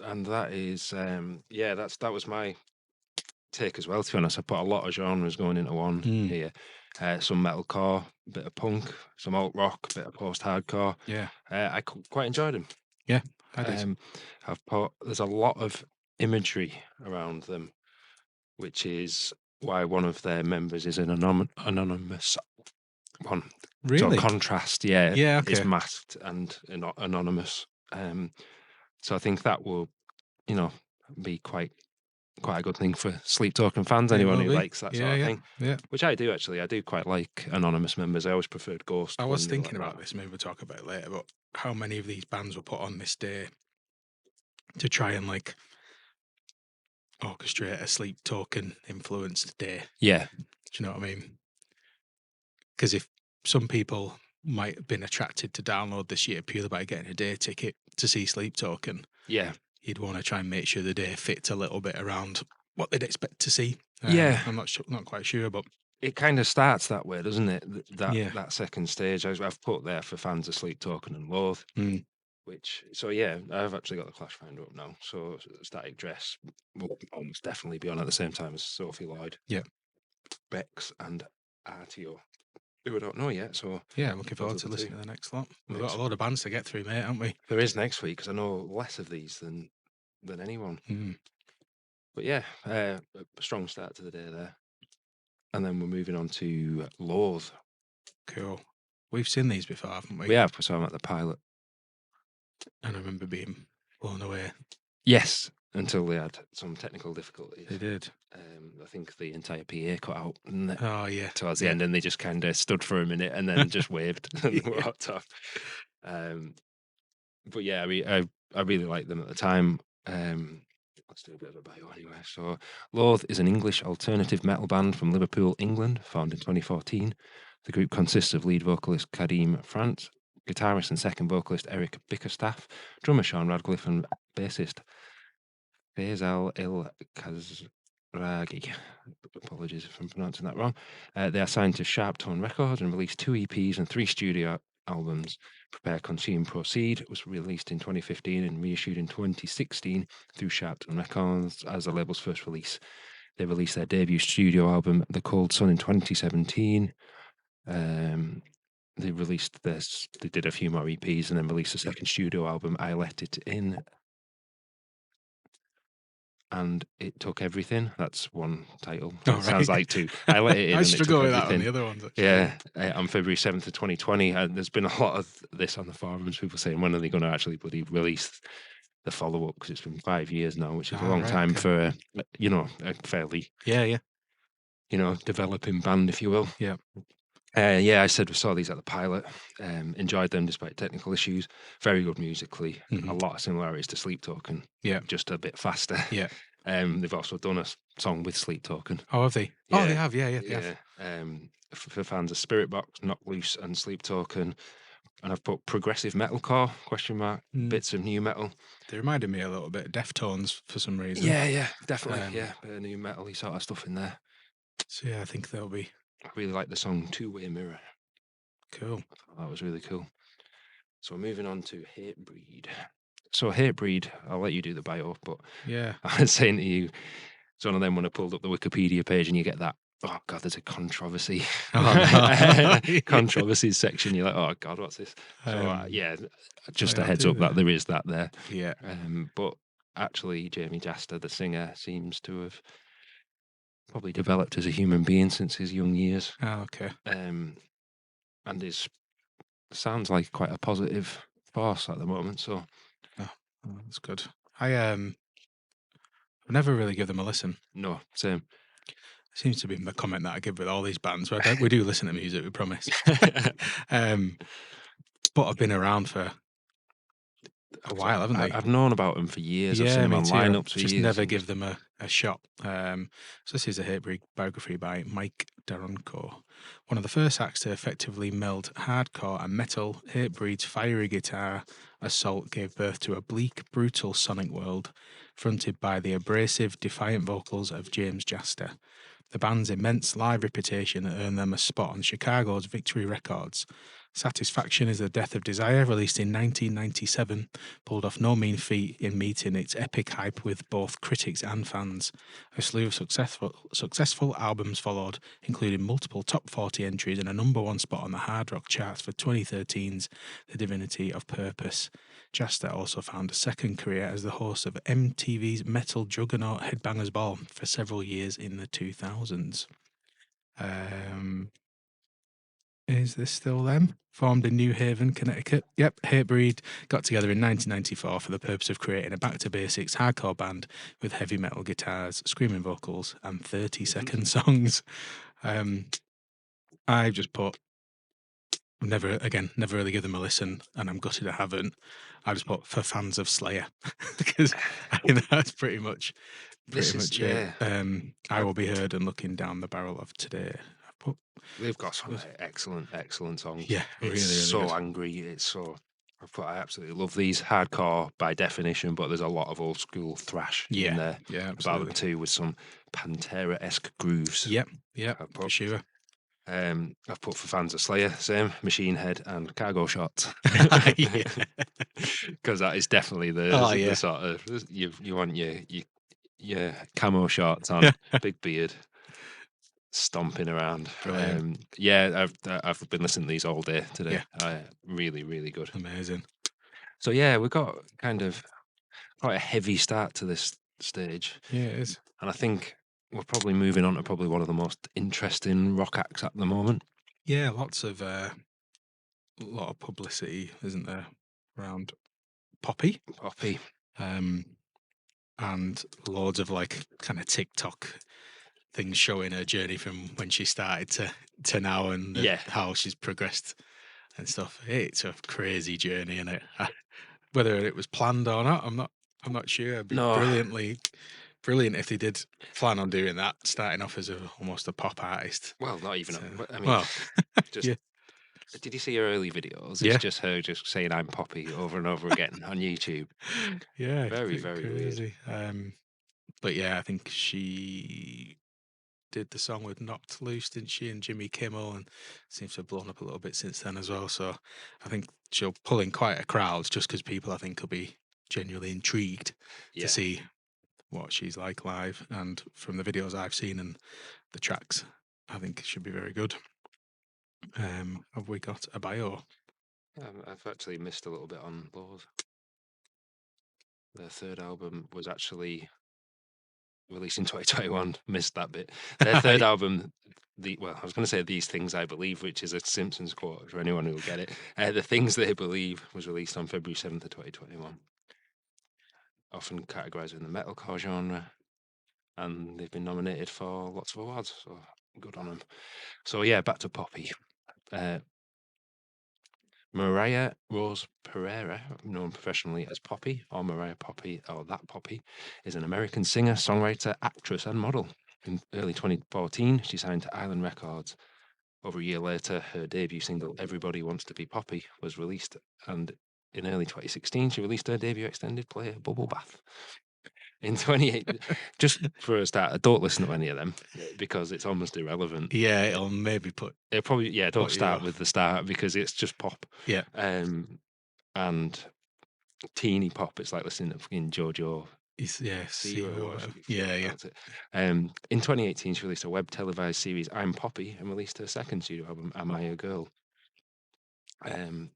And that is, that was my take as well, to be honest. I put a lot of genres going into one here. Some metalcore, a bit of punk, some alt rock, a bit of post-hardcore. Yeah. I quite enjoyed them. Yeah, I did. There's a lot of imagery around them, which is why one of their members is an anonymous one. Really? So contrast, yeah, Yeah, okay. is masked and anonymous. So I think that will, be quite a good thing for Sleep Talking fans. Anyone who likes that sort of thing, Yeah. which I do actually. I do quite like anonymous members. I always preferred Ghost. I was when they were thinking like about that. this. Maybe we'll talk about it later. But how many of these bands were put on this day to try and like orchestrate a Sleep Token influenced day? Yeah, Do you know what I mean? Because if some people might have been attracted to download this year purely by getting a day ticket to see Sleep Token, yeah, you'd want to try and make sure the day fits a little bit around what they'd expect to see. Yeah. I'm not quite sure, but it kind of starts that way, doesn't it? Yeah. That second stage I've put there for fans of Sleep Token and Loathe. Which, so yeah, I've actually got the Clash Finder up now. So Static Dress will almost definitely be on at the same time as Sophie Lloyd. Yeah. Bex and Artio, who I don't know yet. So yeah, I'm looking forward to listening to the next lot. We've got a Next lot of bands to get through, mate, haven't we? There is next week, because I know less of these than anyone. But yeah, a strong start to the day there. And then we're moving on to Loathe. Cool. We've seen these before, haven't we? We have, so I'm at the pilot. And I remember being blown away. Yes, until they had some technical difficulties. They did. I think the entire PA cut out, didn't it? Oh, yeah. Towards the end, and they just kind of stood for a minute and then just waved and walked off. But yeah, I really liked them at the time. Let's do a bit of a bio anyway. So, Loathe is an English alternative metal band from Liverpool, England, formed in 2014. The group consists of lead vocalist Kadim France, guitarist and second vocalist Eric Bickerstaff, drummer Sean Radcliffe, and bassist Faisal El Kazragi. Apologies if I'm pronouncing that wrong. They are signed to Sharp Tone Records and released 2 EPs and 3 studio albums. Prepare, Consume, Proceed was released in 2015 and reissued in 2016 through Sharp Tone Records as the label's first release. They released their debut studio album, The Cold Sun, in 2017. They released this. They did a few more EPs and then released a second studio album, I Let It In. And It Took Everything. That's one title. It sounds like two. I Let It In. I struggle with that on the other ones. Actually. Yeah, on February 7th of 2020. And there's been a lot of this on the forums. People saying, when are they going to actually bloody release the follow up? Because it's been 5 years now, which is a long time for a fairly developing band, if you will. Yeah. I said we saw these at the pilot. Enjoyed them despite technical issues. Very good musically. A lot of similarities to Sleep Token. Yeah. Just a bit faster. Yeah. They've also done a song with Sleep Token. Oh, have they? Yeah. Oh, they have. Yeah. For fans of Spirit Box, Knock Loose, and Sleep Token. And I've put progressive metalcore, ? Bits of new metal. They reminded me a little bit of Deftones for some reason. Yeah, definitely. Bit of new metal-y sort of stuff in there. So yeah, I think they'll be. I really like the song Two-Way Mirror. Cool. I thought that was really cool. So moving on to Hatebreed. So Hatebreed, I'll let you do the bio, but yeah, I was saying to you, it's one of them when I pulled up the Wikipedia page and you get that, oh God, there's a controversy. Controversies section. You're like, oh God, what's this? So just a heads up that there is that there. Yeah. But actually, Jamie Jaster, the singer, seems to have probably developed as a human being since his young years. Oh, okay. And sounds like quite a positive force at the moment. So that's good. I've never really give them a listen. No, same. Seems to be the comment that I give with all these bands. We do listen to music, we promise. But I've been around for a while, haven't they? I've known about them for years. Yeah, I've seen them on lineups for just years. never give them a shot. So this is a Hatebreed biography by Mike Daronco. One of the first acts to effectively meld hardcore and metal, Hatebreed's fiery guitar assault gave birth to a bleak, brutal sonic world, fronted by the abrasive, defiant vocals of James Jaster. the band's immense live reputation earned them a spot on Chicago's Victory Records. Satisfaction is the Death of Desire, released in 1997, pulled off no mean feat in meeting its epic hype with both critics and fans. A slew of successful albums followed, including multiple top 40 entries and a #1 spot on the hard rock charts for 2013's The Divinity of Purpose. Chester also found a second career as the host of MTV's metal juggernaut Headbangers Ball for several years in the 2000s. Is this still them? Formed in New Haven, Connecticut. Yep, Hatebreed got together in 1994 for the purpose of creating a back-to-basics hardcore band with heavy metal guitars, screaming vocals, and 30-second songs. I've just put, never really give them a listen, and I'm gutted I haven't. I just put for fans of Slayer because I think that's pretty much it. I will be heard and looking down the barrel of today. They've got some excellent songs. Yeah, it's really so good. angry. It's so. I absolutely love these. Hardcore by definition, but there's a lot of old school thrash in there. Yeah, about absolutely. them too, with some Pantera-esque grooves. Yep, for sure. I've put for fans of Slayer, same Machine Head and Cargo Shorts, because that is definitely the sort of you want your camo shorts on, big beard, stomping around. I've been listening to these all day today. Really good. Amazing. So yeah, we've got kind of quite a heavy start to this stage. Yeah, it is. And I think we're probably moving on to probably one of the most interesting rock acts at the moment. Yeah, lots of lot of publicity, isn't there, around Poppy? And loads of like kind of TikTok things showing her journey from when she started to now, and how she's progressed and stuff. It's a crazy journey, and whether it was planned or not, I'm not sure. It'd be brilliant if they did plan on doing that, starting off as almost a pop artist. Well, not even. I mean, just. Did you see her early videos? It's just her just saying "I'm Poppy" over and over again on YouTube. Yeah, very crazy. Weird. But yeah, I think she did the song with Knocked Loose, didn't she? And Jimmy Kimmel, and seems to have blown up a little bit since then as well. So I think she'll pull in quite a crowd, just because people, I think, will be genuinely intrigued to see what she's like live. And from the videos I've seen and the tracks, I think it should be very good. Have we got a bio? I've actually missed a little bit on those. Their third album was actually released in 2021. Missed that bit. Their third album, I was going to say "These Things I Believe," which is a Simpsons quote for anyone who will get it. "The Things They Believe" was released on February 7th of 2021. Often categorised in the metalcore genre, and they've been nominated for lots of awards. So good on them. So yeah, back to Poppy. Mariah Rose Pereira, known professionally as Poppy, or Mariah Poppy, or That Poppy, is an American singer, songwriter, actress, and model. In early 2014, she signed to Island Records. Over a year later, her debut single, "Everybody Wants to Be Poppy," was released, and in early 2016, she released her debut extended play, "Bubble Bath." In 28, just for a start, don't listen to any of them because it's almost irrelevant. Yeah, it'll probably don't start with the start because it's just pop. Yeah. And teeny pop. It's like listening to fucking JoJo. In 2018, she released a web televised series, "I'm Poppy," and released her second studio album, "Am I a Girl?" And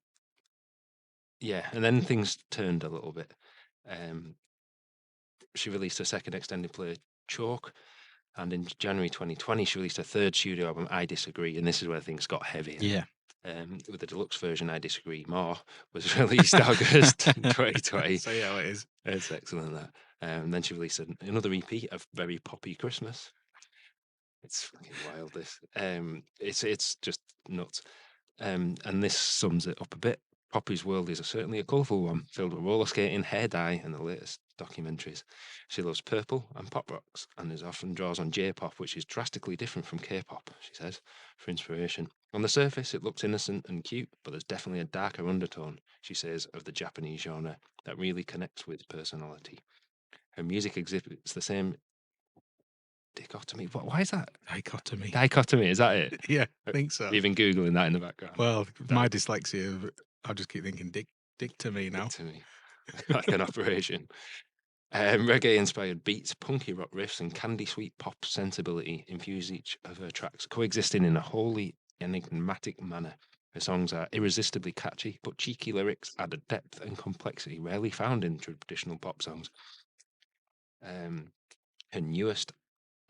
then things turned a little bit. She released her second extended play, "Choke," and in January 2020, she released her third studio album, "I Disagree," and this is where things got heavy. With the deluxe version, "I Disagree More," was released August 2020. So yeah, it is. It's excellent, that. And then she released another EP, "A Very Poppy Christmas." It's fucking wild, this. It's just nuts. And this sums it up a bit. Poppy's world is certainly a colourful one, filled with roller skating, hair dye, and the latest documentaries. She loves purple and pop rocks, and often draws on J-pop, which is drastically different from K-pop, she says, for inspiration. On the surface, it looks innocent and cute, but there's definitely a darker undertone, she says, of the Japanese genre that really connects with personality. Her music exhibits the same Dichotomy. Why is that? Dichotomy. Dichotomy, is that it? Yeah, I think so. You've been Googling that in the background. Well, my dyslexia, I'll just keep thinking dick to me now. Dick to me. Like an operation. Reggae-inspired beats, punky rock riffs, and candy-sweet pop sensibility infuse each of her tracks, coexisting in a wholly enigmatic manner. Her songs are irresistibly catchy, but cheeky lyrics add a depth and complexity rarely found in traditional pop songs. Her newest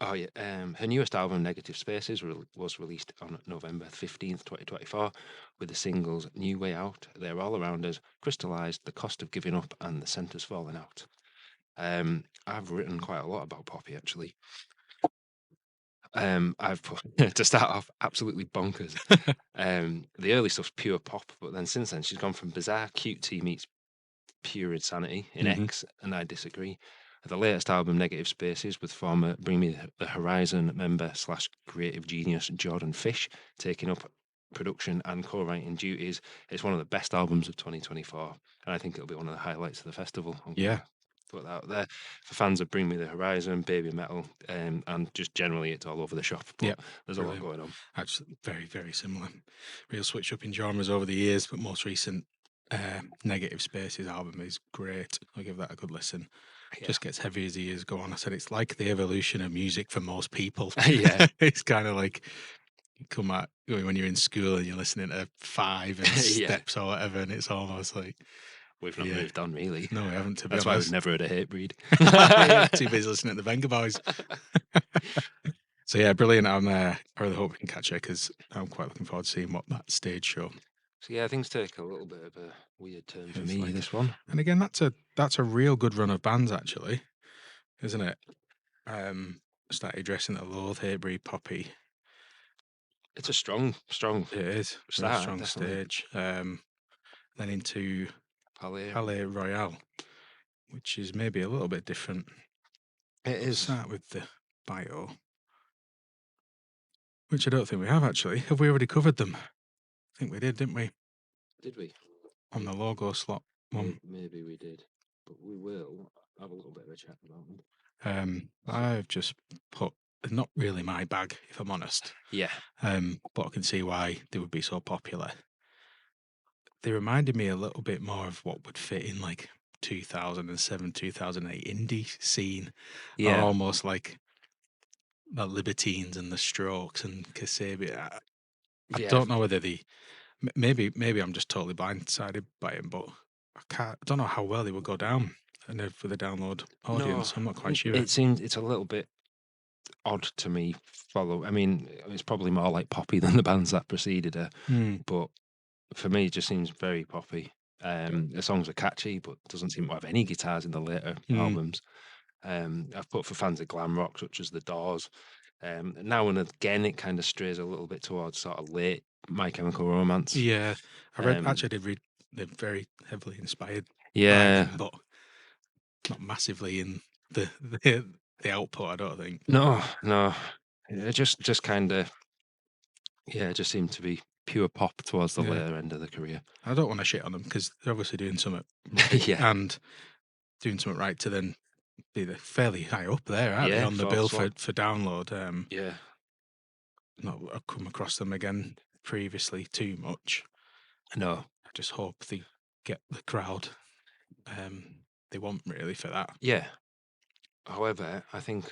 album, Negative Spaces, was released on November 15th, 2024, with the singles New Way Out, They're All Around Us, Crystallized, The Cost of Giving Up, and The Center's Falling Out. I've written quite a lot about Poppy, actually. I've put, to start off, absolutely bonkers. The early stuff's pure pop, but then since then she's gone from bizarre cutesy meets pure insanity in X, and I disagree. The latest album, Negative Spaces, with former Bring Me the Horizon member / creative genius Jordan Fish taking up production and co-writing duties. It's one of the best albums of 2024, and I think it'll be one of the highlights of the festival. Yeah. Put that out there for fans of Bring Me the Horizon, Baby Metal, and just generally it's all over the shop. But there's a lot going on. Actually, very, very similar. Real switch up in genres over the years, but most recent Negative Spaces album is great. I'll give that a good listen. Just gets heavy as the years go on. I said it's like the evolution of music for most people. Yeah. It's kind of like you come out when you're in school and you're listening to Five and Steps or whatever, and it's almost like we've not moved on, really. No, we haven't. To be That's honest. why we've never heard a Hatebreed. Too busy listening to the Venga Boys. So yeah, brilliant. I really hope we can catch her because I'm quite looking forward to seeing what that stage show. So yeah, things take a little bit of a weird turn for me. This one, and again, that's a real good run of bands, actually, isn't it? Started dressing at Loathe, Hatebreed, Poppy. It's a strong. It is start, strong definitely. stage. Then into Palais Royale, which is maybe a little bit different. It is. Start with the bio, which I don't think we have actually. Have we already covered them? I think we did, didn't we? Did we? On the logo slot one. Maybe we did, but we will have a little bit of a chat about them. I've just put not really my bag, if I'm honest. Yeah. But I can see why they would be so popular. They reminded me a little bit more of what would fit in like 2007, 2008 indie scene. Yeah. Or almost like the Libertines and the Strokes and Kasabian. I don't know whether maybe I'm just totally blindsided by him, but I don't know how well they would go down for the download audience. I'm not quite sure. It seems it's a little bit odd to me. I mean, it's probably more like Poppy than the bands that preceded her, but for me, it just seems very poppy. The songs are catchy, but doesn't seem to have any guitars in the later albums. I've put for fans of glam rock, such as The Doors. Now and again, it kind of strays a little bit towards sort of late My Chemical Romance. Yeah, I did read they're very heavily inspired. Yeah, by them, but not massively in the output. I don't think. No, it just kind of it just seemed to be pure pop towards the later end of the career. I don't want to shit on them because they're obviously doing something right and doing something right to then be fairly high up there, aren't they, on the bill for download. Not come across them again previously too much. No, I just hope they get the crowd they want really for that. Yeah. However, I think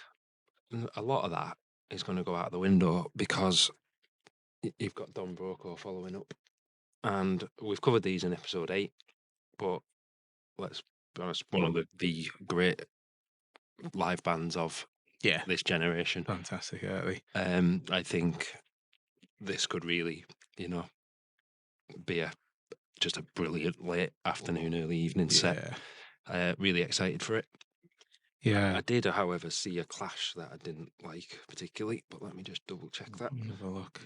a lot of that is going to go out the window because you've got Don Brokaw following up, and we've covered these in episode 8. But let's be honest, one of the great live bands of this generation. Fantastic, aren't they? I think this could really, be just a brilliant late afternoon, early evening set. Really excited for it. Yeah. I did, however, see a clash that I didn't like particularly, but let me just double check that. Have a look.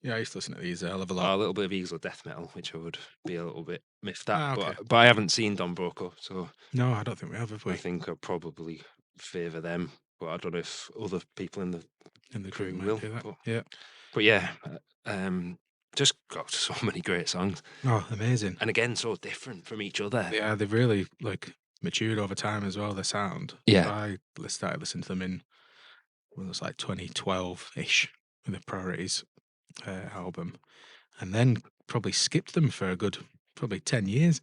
I used to listen to these a hell of a lot. A little bit of Eagles death metal, which I would be a little bit miffed at, but I haven't seen Don Brokaw, so no, I don't think we have we? I think I'd probably favour them, but I don't know if other people in the crew will. But yeah, just got so many great songs. Oh, amazing! And again, so different from each other. Yeah, they've really matured over time as well. The sound. Yeah. So I started listening to them in when it was like 2012-ish with the Priorities album, and then probably skipped them for a good probably 10 years.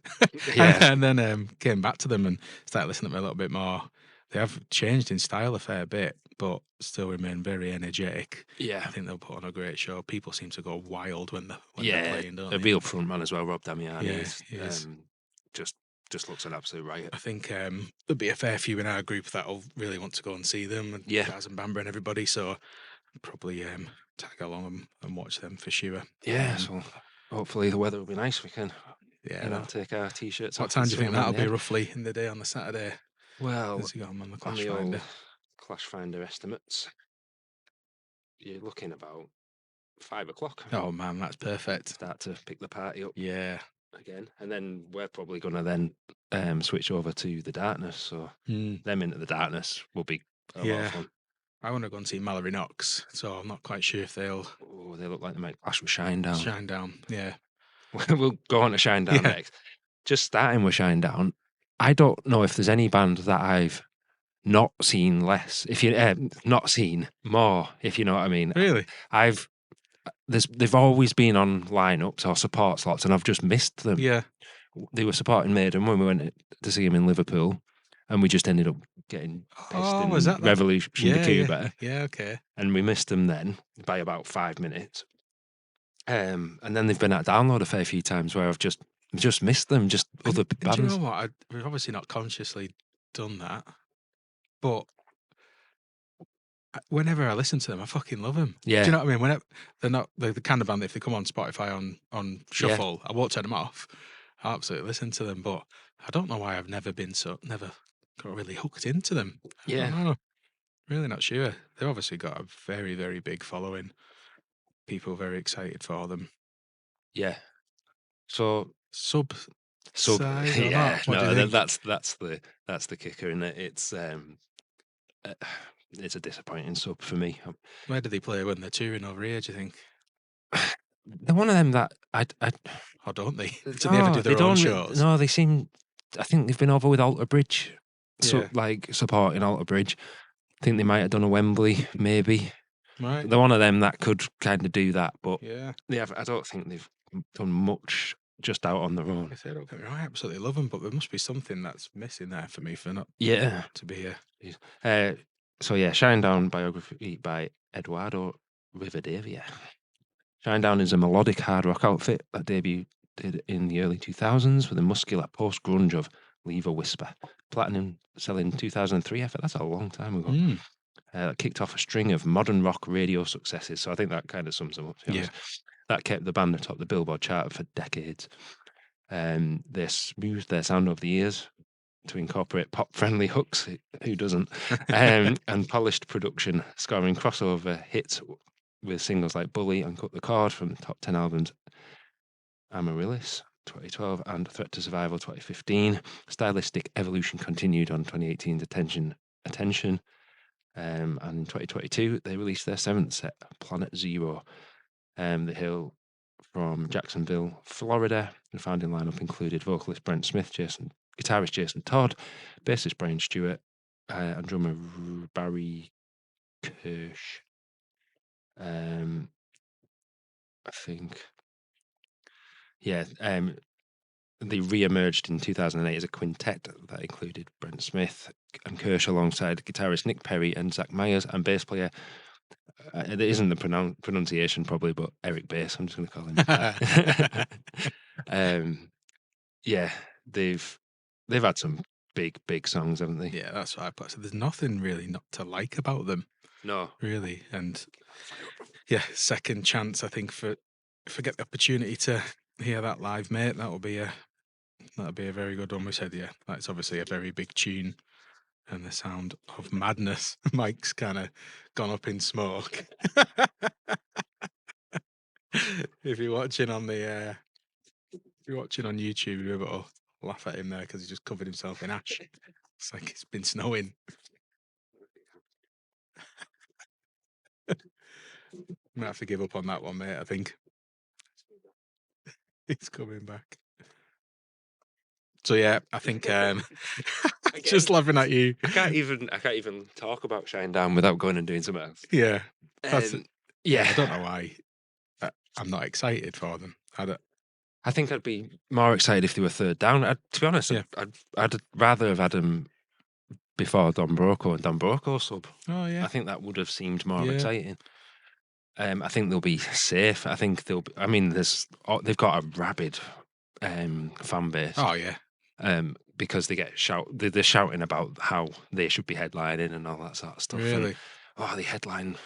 Yeah. And then came back to them and started listening to them a little bit more. They have changed in style a fair bit, but still remain very energetic. Yeah. I think they'll put on a great show. People seem to go wild when they're playing, don't a they? real front man as well, Rob Damiani. Yeah, is, he is. Just looks an absolute riot. I think there'll be a fair few in our group that'll really want to go and see them, and Gaz and Bamber and everybody. So probably tag along and watch them for sure. Yeah, so hopefully the weather will be nice. We can, take our t-shirts off. What time do you think that'll be roughly in the day on the Saturday? Well, as you got on the Clash the Finder? old Clash Finder estimates, you're looking about 5 o'clock. Oh man, that's perfect. Start to pick the party up. Yeah. Again, and then we're probably going to then switch over to the Darkness. So them into the Darkness will be a lot of fun. I want to go and see Mallory Knox, so I'm not quite sure if they'll. Oh, they look like they might clash with Shinedown. Shinedown, yeah. We'll go on to Shinedown next. Just starting with Shinedown, I don't know if there's any band that I've not seen less. If you not seen more, if you know what I mean. Really? They've always been on lineups or support slots, and I've just missed them. Yeah. They were supporting Maiden when we went to see them in Liverpool, and we just ended up getting pissed in was that Revolution to Cuba. Yeah, okay. And we missed them then by about 5 minutes. And then they've been at download a fair few times where I've just missed them, just other bands. Do you know what? We've obviously not consciously done that, but whenever I listen to them, I fucking love them. Yeah. Do you know what I mean? Whenever they're not the kind of band that if they come on Spotify on shuffle, I won't turn them off. I absolutely listen to them, but I don't know why I've never got really hooked into them. I don't know. Really not sure. They've obviously got a very, very big following. People very excited for them. Yeah. So sub yeah, no, that's the kicker, isn't it? It's a disappointing sub for me. Where do they play when they're touring over here, do you think? They're one of them that or don't they? Do they ever do their own shows? No, they seem. I think they've been over with Alter Bridge, supporting Alter Bridge. I think they might have done a Wembley, maybe. Right. They're one of them that could kind of do that, but I don't think they've done much just out on their own. I don't get me wrong, I absolutely love them, but there must be something that's missing there for me for not to be here. Shinedown biography by Eduardo Rivadavia. Shinedown is a melodic hard rock outfit that debuted in the early 2000s with a muscular post-grunge of Leave a Whisper. Platinum selling 2003 effort. That's a long time ago. Kicked off a string of modern rock radio successes. So I think that kind of sums them up. That kept the band atop the Billboard chart for decades. They smoothed their sound over the years to incorporate pop-friendly hooks, who doesn't, and polished production, scoring crossover hits with singles like Bully and Cut the Cord from the top 10 albums Amaryllis 2012 and Threat to Survival 2015. Stylistic evolution continued on 2018's Attention. And in 2022, they released their 7th set, Planet Zero. The hail from Jacksonville, Florida. The founding lineup included vocalist Brent Smith, guitarist Jason Todd, bassist Brian Stewart, and drummer Barry Kirsch. I think. They re-emerged in 2008 as a quintet that included Brent Smith and Kirsch alongside guitarist Nick Perry and Zach Myers and bass player, it isn't the pronunciation probably, but Eric Bass, I'm just going to call him that. They've had some big songs, haven't they? Yeah, that's what I put. So there's nothing really not to like about them. No. Really. And second chance, I think, if I get the opportunity to hear that live, mate, that'll be a very good one. We said, that's obviously a very big tune, and the sound of madness. Mike's kind of gone up in smoke. If you're watching on YouTube, you're able to laugh at him there because he just covered himself in ash. It's like it's been snowing. I'm gonna have to give up on that one, mate. I think it's coming back. So yeah, I think just laughing at you. I can't even talk about Shinedown without going and doing something else. Yeah, that's yeah. I don't know why I'm not excited for them. I think I'd be more excited if they were third down. To be honest, Yeah. I'd rather have had them before Don Broco and Don Broco sub. Oh yeah, I think that would have seemed more Yeah. exciting. I think they'll be safe. I think they'll be, I mean, they've got a rabid fan base. Oh yeah. Because they're shouting about how they should be headlining and all that sort of stuff. Really? And, they headline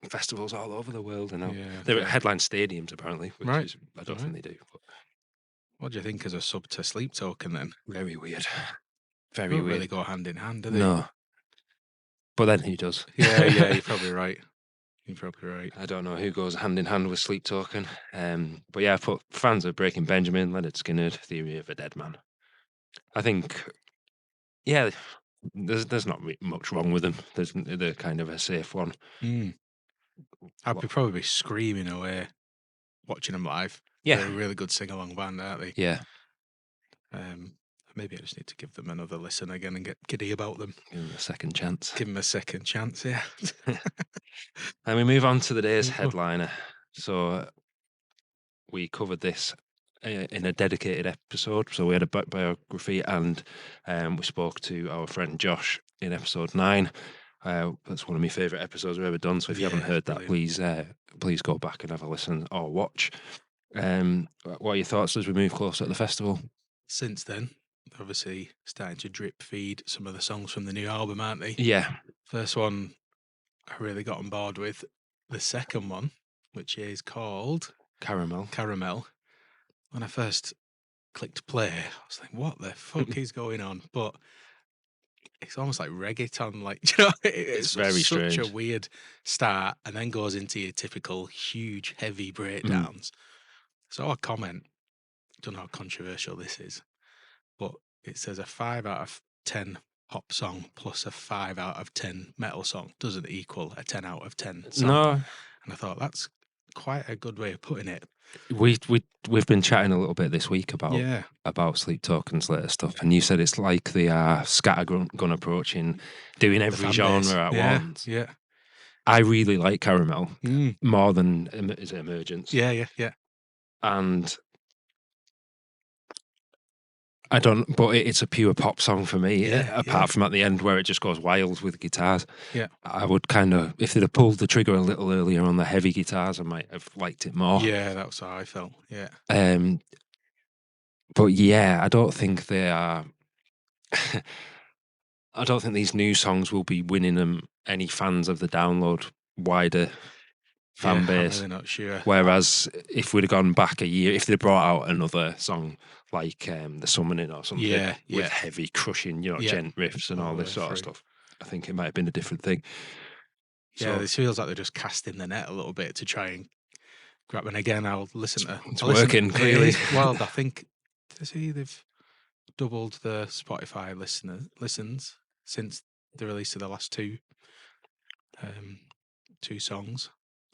festivals all over the world. And Yeah, they're fair. at headline stadiums apparently, which Right. is I don't think they do. But What do you think as a sub to Sleep Token then? very weird. They Very don't weird. really go hand in hand, do they? No. But then who does? Yeah, you're probably right. You're probably right. I don't know who goes hand in hand with Sleep Token. But yeah, I put fans of Breaking Benjamin, Leonard Skinner, Theory of a Dead Man. I think, yeah, there's not much wrong with them. They're kind of a safe one. I'd probably be screaming away watching them live. Yeah. They're a really good sing-along band, aren't they? Yeah. Maybe I just need to give them another listen again and get giddy about them. Give them a second chance. Give them a second chance, yeah. And we move on to the day's headliner. So we covered this in a dedicated episode. So we had a biography and we spoke to our friend Josh in episode 9. That's one of my favourite episodes we've ever done. So if you haven't heard that, please go back and have a listen or watch. What are your thoughts as we move closer to the festival? Since then, obviously starting to drip feed some of the songs from the new album, aren't they? Yeah. First one I really got on board with. The second one, which is called Caramel. When I first clicked play, I was like, what the fuck is going on? But it's almost like reggaeton, like, you know, it's very such strange. a weird start and then goes into your typical huge, heavy breakdowns. So a comment, don't know how controversial this is, but it says a 5 out of 10 pop song plus a 5 out of 10 metal song doesn't equal a 10 out of 10 song. No. And I thought that's quite a good way of putting it. We've been chatting a little bit this week about Sleep Token's later stuff, and you said it's like they are scattergun approaching doing every genre at once. Yeah. I really like Caramel more than is it Emergence. Yeah. And I don't, but it's a pure pop song for me. Apart from at the end where it just goes wild with guitars. Yeah, I would kind of, if they'd have pulled the trigger a little earlier on the heavy guitars, I might have liked it more. Yeah, that's how I felt. Yeah. But yeah, I don't think they are. I don't think these new songs will be winning them any fans of the Download wider fan base. I'm really not sure. Whereas if we'd have gone back a year, if they brought out another song like The Summoning or something with heavy crushing, gent riffs and all this sort of stuff, I think it might have been a different thing. Yeah, this feels like they're just casting the net a little bit to try and grab. And again, I'll listen to. It's working clearly. Well, I think they've doubled the Spotify listens since the release of the last two songs.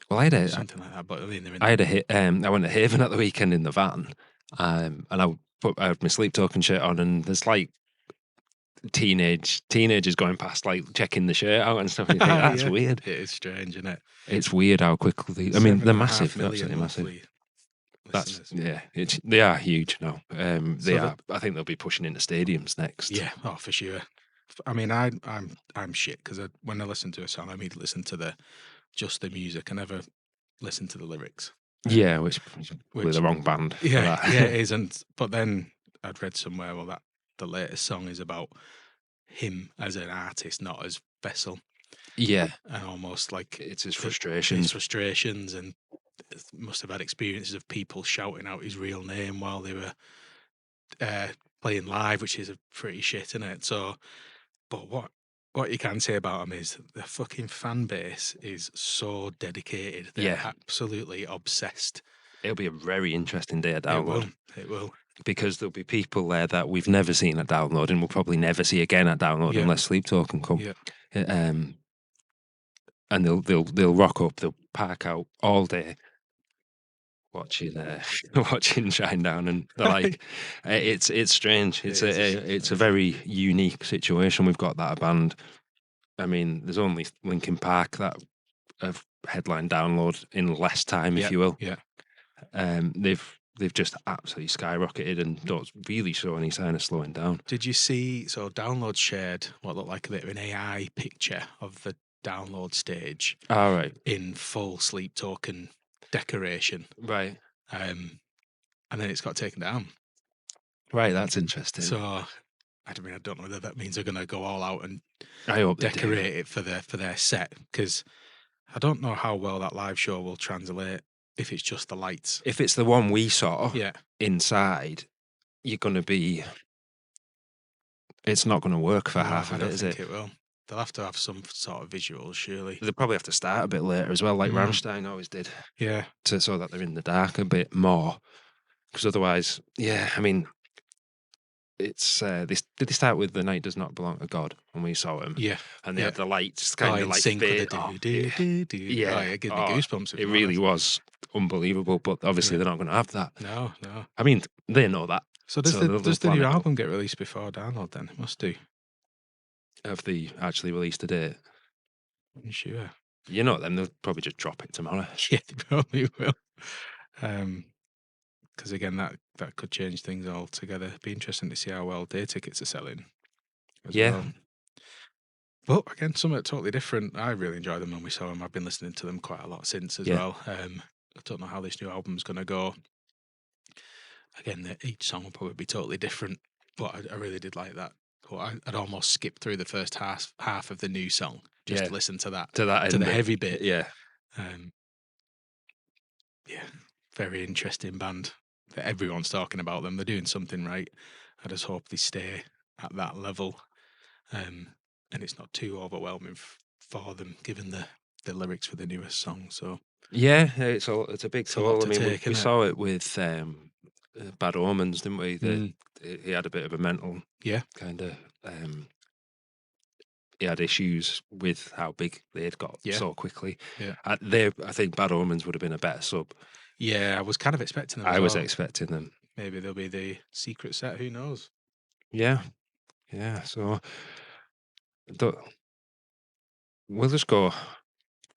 Well, I had something like that, but I mean, I had a hit. I went to Haven at the weekend in the van, and I had my Sleep Token shirt on, and there's like teenagers going past, like checking the shirt out and stuff. And you think that's weird. It is strange, isn't it? It's weird how quickly. I mean, they're massive, absolutely massive. They are huge now. I think they'll be pushing into stadiums next. Yeah, for sure. I mean, I'm shit because when I listen to a song, I immediately listen to just the music. I never listen to the lyrics. Yeah, which with the wrong band. Yeah, it is. But then I'd read somewhere that the latest song is about him as an artist, not as Vessel. Yeah, and almost like it's his frustrations. And must have had experiences of people shouting out his real name while they were playing live, which is a pretty shit, isn't it? So, but what you can say about him is the fucking fan base is so dedicated. They're absolutely obsessed. It'll be a very interesting day at Download. It will. Because there'll be people there that we've never seen at Download and we'll probably never see again at Download unless Sleep Token come. Yeah. And they'll rock up, they'll park out all day watching watching Shinedown, and they're like, it's strange. It's a very unique situation. We've got that band. I mean, there's only Linkin Park that have headline download in less time, if you will. Yeah. They've just absolutely skyrocketed and don't really show any sign of slowing down. Did you see? So Download shared what looked like a bit of an AI picture of the Download stage. All right. In full Sleep Token decoration. Right. And then it's got taken down. Right, that's interesting. So I don't know whether that means they're going to go all out and I hope decorate it for their set, because I don't know how well that live show will translate if it's just the lights. If it's the one we saw, yeah, inside, you're going to be. It's not going to work for half of it, is it? I don't think it will. They'll have to have some sort of visuals, surely. They'll probably have to start a bit later as well, like Rammstein always did. Yeah. So that they're in the dark a bit more. Because otherwise, yeah, I mean, it's did they start with "The Night Does Not Belong to God" when we saw them? Yeah, and they had the lights kind of like sync with the yeah, it gave me goosebumps. It really was unbelievable, but obviously they're not going to have that. No. I mean, they know that. So does the new album get released before Download? Then it must do. Have they actually released a date? I'm sure. You know them, they'll probably just drop it tomorrow. Yeah, they probably will. Because again, that could change things altogether. It'd be interesting to see how well day tickets are selling. Well. But again, something totally different. I really enjoyed them when we saw them. I've been listening to them quite a lot since as well. I don't know how this new album's going to go. Again, each song will probably be totally different, but I really did like that. But I'd almost skip through the first half of the new song just to listen to that, to the heavy bit. Yeah. Yeah, very interesting band. Everyone's talking about them. They're doing something right. I just hope they stay at that level, and it's not too overwhelming for them, given the lyrics for the newest song. So yeah, it's a big toll. I mean, we saw it with Bad Omens, didn't we? He had a bit of a mental, kind of. He had issues with how big they had got so quickly. Yeah, I think Bad Omens would have been a better sub. Yeah, I was kind of expecting them. I was expecting them. Maybe they'll be the secret set. Who knows? Yeah. So we'll just go.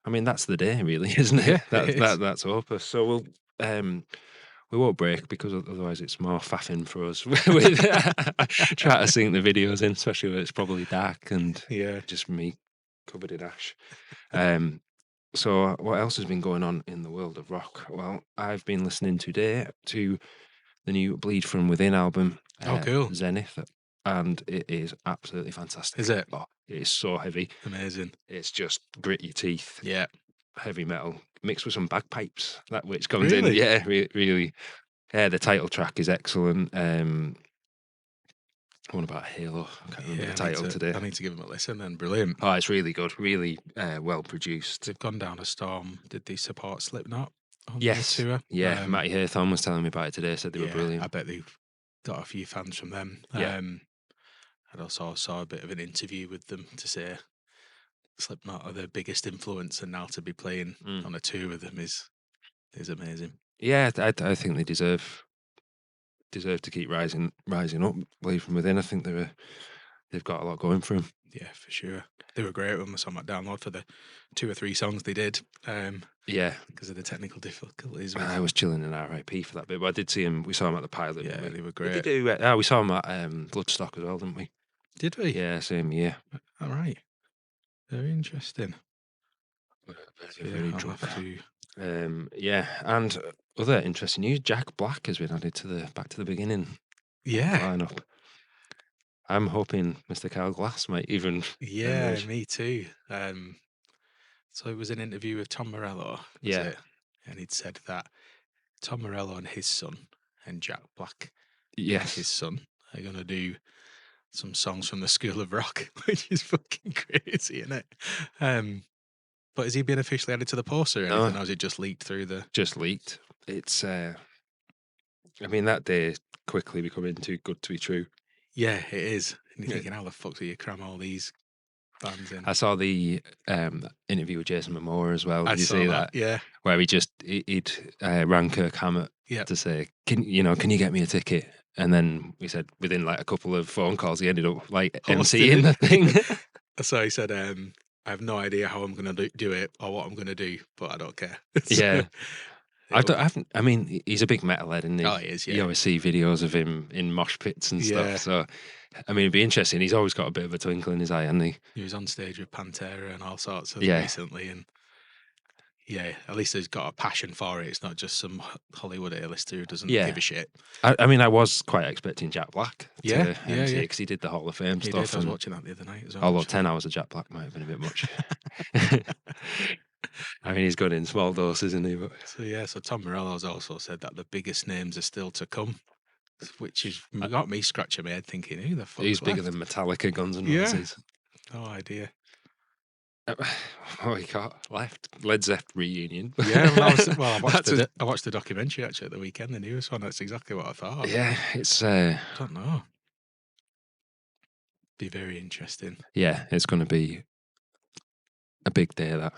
I mean, that's the day, really, isn't it? That's Opus. So we won't break, because otherwise it's more faffing for us with trying to sync the videos in, especially when it's probably dark and just me covered in ash. So what else has been going on in the world of rock? Well, I've been listening today to the new Bleed From Within album. Cool. Zenith. And it is absolutely fantastic. Is it? Oh, it is so heavy. Amazing. It's just grit your teeth. Yeah. Heavy metal mixed with some bagpipes, that which comes in. Yeah, really. Yeah, the title track is excellent. One about Halo. I can't remember the title today. I need to give them a listen then. Brilliant. Oh, it's really good. Really well produced. They've gone down a storm. Did they support Slipknot on yes. their tour? Yeah, Matty Haythorne was telling me about it today. Said they were brilliant. I bet they've got a few fans from them. Yeah. I also saw a bit of an interview with them to say Slipknot are their biggest influence, and now to be playing on a tour with them is amazing. Yeah, I think they deserve to keep rising up. Bleed From Within. I think they've got a lot going for them. Yeah, for sure. They were great when we saw them at Download for the 2 or 3 songs they did. Because of the technical difficulties. I was chilling in RIP for that bit, but I did see him. We saw him at the pilot. Yeah, they were great. We saw him at Bloodstock as well, didn't we? Did we? Yeah, same year. All right. Very interesting. Very drunk. And other interesting news: Jack Black has been added to the Back to the Beginning lineup. I'm hoping Mr. Kyle Glass might even. Yeah, me too. So it was an interview with Tom Morello. And he'd said that Tom Morello and his son and Jack Black, his son, are going to do some songs from the School of Rock, which is fucking crazy, isn't it? But has he been officially added to the poster or anything, or has it just leaked through the... Just leaked. It's, I mean, that day is quickly becoming too good to be true. Yeah, it is. And you're thinking, how the fuck do you cram all these bands in. I saw the interview with Jason Momoa as well. I Did you saw see that? Yeah. Where he'd rang Kirk Hammett to say, can you get me a ticket? And then he said within like a couple of phone calls, he ended up like emceeing the thing. So he said, I have no idea how I'm going to do it or what I'm going to do, but I don't care. Yeah. I mean, he's a big metalhead, isn't he? Oh, he is, yeah. You always see videos of him in mosh pits and Yeah. stuff. So, I mean, it'd be interesting. He's always got a bit of a twinkle in his eye, hasn't he? He was on stage with Pantera and all sorts of Yeah. recently, and yeah, at least he's got a passion for it. It's not just some Hollywood A-lister who doesn't give a shit. I mean, I was quite expecting Jack Black to MC because he did the Hall of Fame He stuff. did. I was watching that the other night as well. Although 10 hours of Jack Black might have been a bit much. I mean, he's good in small doses, isn't he? But... So Tom Morello's also said that the biggest names are still to come, which has got me scratching my head thinking, who the fuck? He's bigger than Metallica, Guns N' Roses. No idea. What he got left? Led Zeppelin reunion. Yeah, I watched the documentary actually at the weekend, the newest one. That's exactly what I thought. Yeah, it's. I don't know. Be very interesting. Yeah, it's going to be a big day.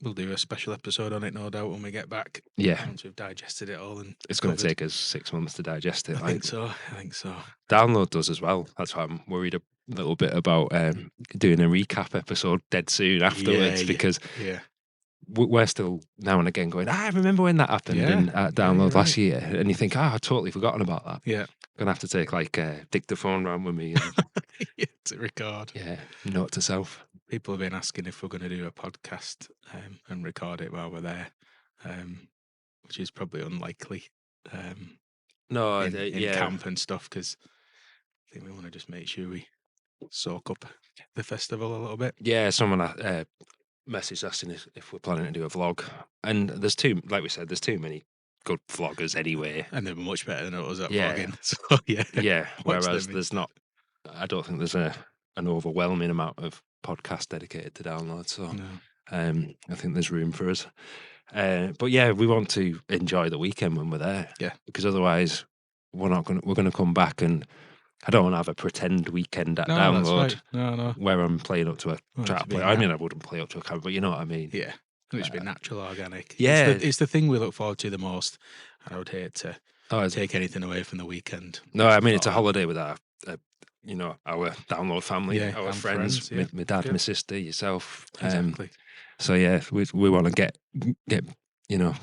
We'll do a special episode on it, no doubt, when we get back. Yeah, once we've digested it all, and it's going to take us 6 months to digest it. I think so. Download does as well. That's why I'm worried a little bit about doing a recap episode dead soon afterwards because we're still now and again going, I remember when that happened in Download last year, and you think, I've totally forgotten about that. Yeah, I'm gonna have to take like a dictaphone around with me and to record. Yeah, note to self. People have been asking if we're going to do a podcast and record it while we're there, which is probably unlikely. No, in camp and stuff, because I think we want to just make sure we soak up the festival a little bit. Yeah, someone messaged asking if we're planning to do a vlog, and there's like we said, there's too many good vloggers anyway, and they're much better than us at vlogging. So whereas there's not, I don't think there's an overwhelming amount of podcasts dedicated to Download. So I think there's room for us. But yeah, we want to enjoy the weekend when we're there. Yeah, because otherwise we're going to come back, and I don't want to have a pretend weekend at Download. That's right. No. Where I'm playing up to a track play. I mean, I wouldn't play up to a camera, but you know what I mean. Yeah, it should be natural, organic. Yeah, it's the thing we look forward to the most. And I would hate to take anything away from the weekend. No, I mean it's a holiday with our Download family, our friends, yeah. my dad, my sister, yourself. Exactly. So yeah, we want to get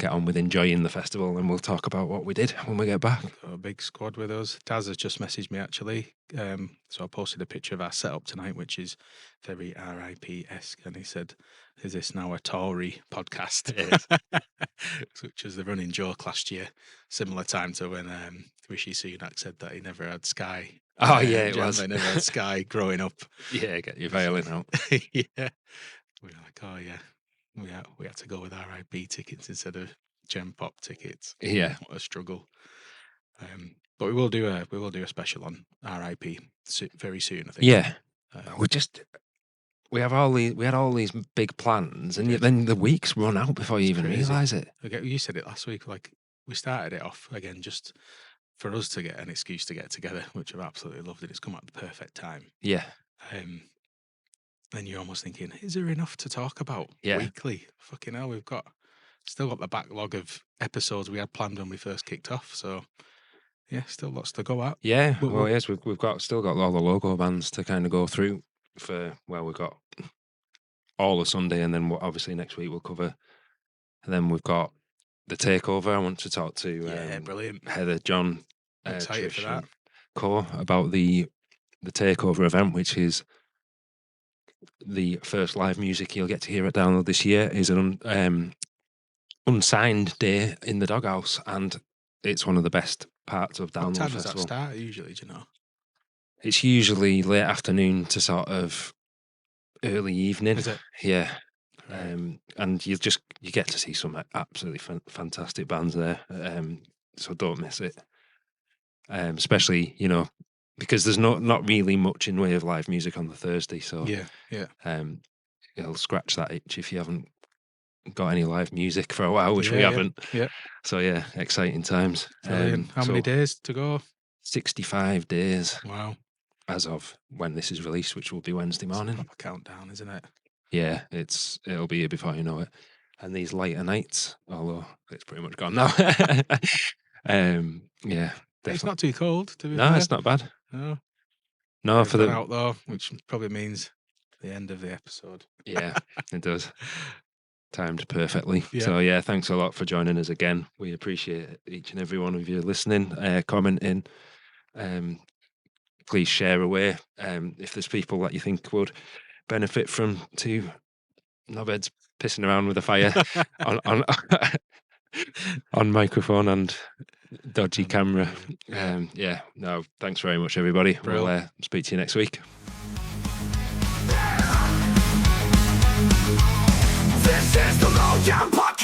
on with enjoying the festival, and we'll talk about what we did when we get back. Got a big squad with us. Taz has just messaged me actually. So I posted a picture of our setup tonight, which is very RIP-esque, and he said, "Is this now a Tory podcast?" It is. Which was the running joke last year, similar time to when Rishi Sunak said that he never had Sky. Oh yeah, it was. I never had Sky growing up. Yeah, get your violin out. Yeah, we were like, oh yeah, we had to go with RIP tickets instead of Gem Pop tickets. Yeah, what a struggle. But we will do a special on RIP very soon, I think. Yeah, we had all these big plans, and then the weeks run out before you even realise it. Okay, you said it last week. Like we started it off again just for us to get an excuse to get together, which I've absolutely loved, and it's come at the perfect time. Yeah. Then you're almost thinking, is there enough to talk about weekly? Fucking hell, we've still got the backlog of episodes we had planned when we first kicked off. So yeah, still lots to go at. Yeah, well, yes, we've still got all the logo bands to kind of go through we've got all of Sunday, and then obviously next week we'll cover. And then we've got the takeover. I want to talk to brilliant Heather, John, excited for that. Core about the takeover event, which is the first live music you'll get to hear at Download this year. Is an unsigned day in the Doghouse, and it's one of the best parts of Download. What time Festival. Does that start usually? Do you know? It's usually late afternoon to sort of early evening. Is it? Yeah. Right. And you get to see some absolutely fantastic bands there. So don't miss it. Especially, because there's not really much in way of live music on the Thursday. So yeah. It'll scratch that itch if you haven't got any live music for a while, which we haven't. Yeah. So yeah, exciting times. How many days to go? 65 days. Wow. as of when this is released, which will be Wednesday morning. Proper countdown, isn't it? Yeah, it'll be here before you know it. And these later nights, although it's pretty much gone now. Yeah, it's not too cold. To be no, fair. it's not bad. No, for the out though, which probably means the end of the episode. Yeah, it does. Timed perfectly. Yeah. So yeah, thanks a lot for joining us again. We appreciate each and every one of you listening, commenting. Please share away if there's people that you think would benefit from two knobheads pissing around with a fire on microphone and dodgy camera. Yeah, no, thanks very much, everybody. We'll speak to you next week. This is the Lowdown Podcast.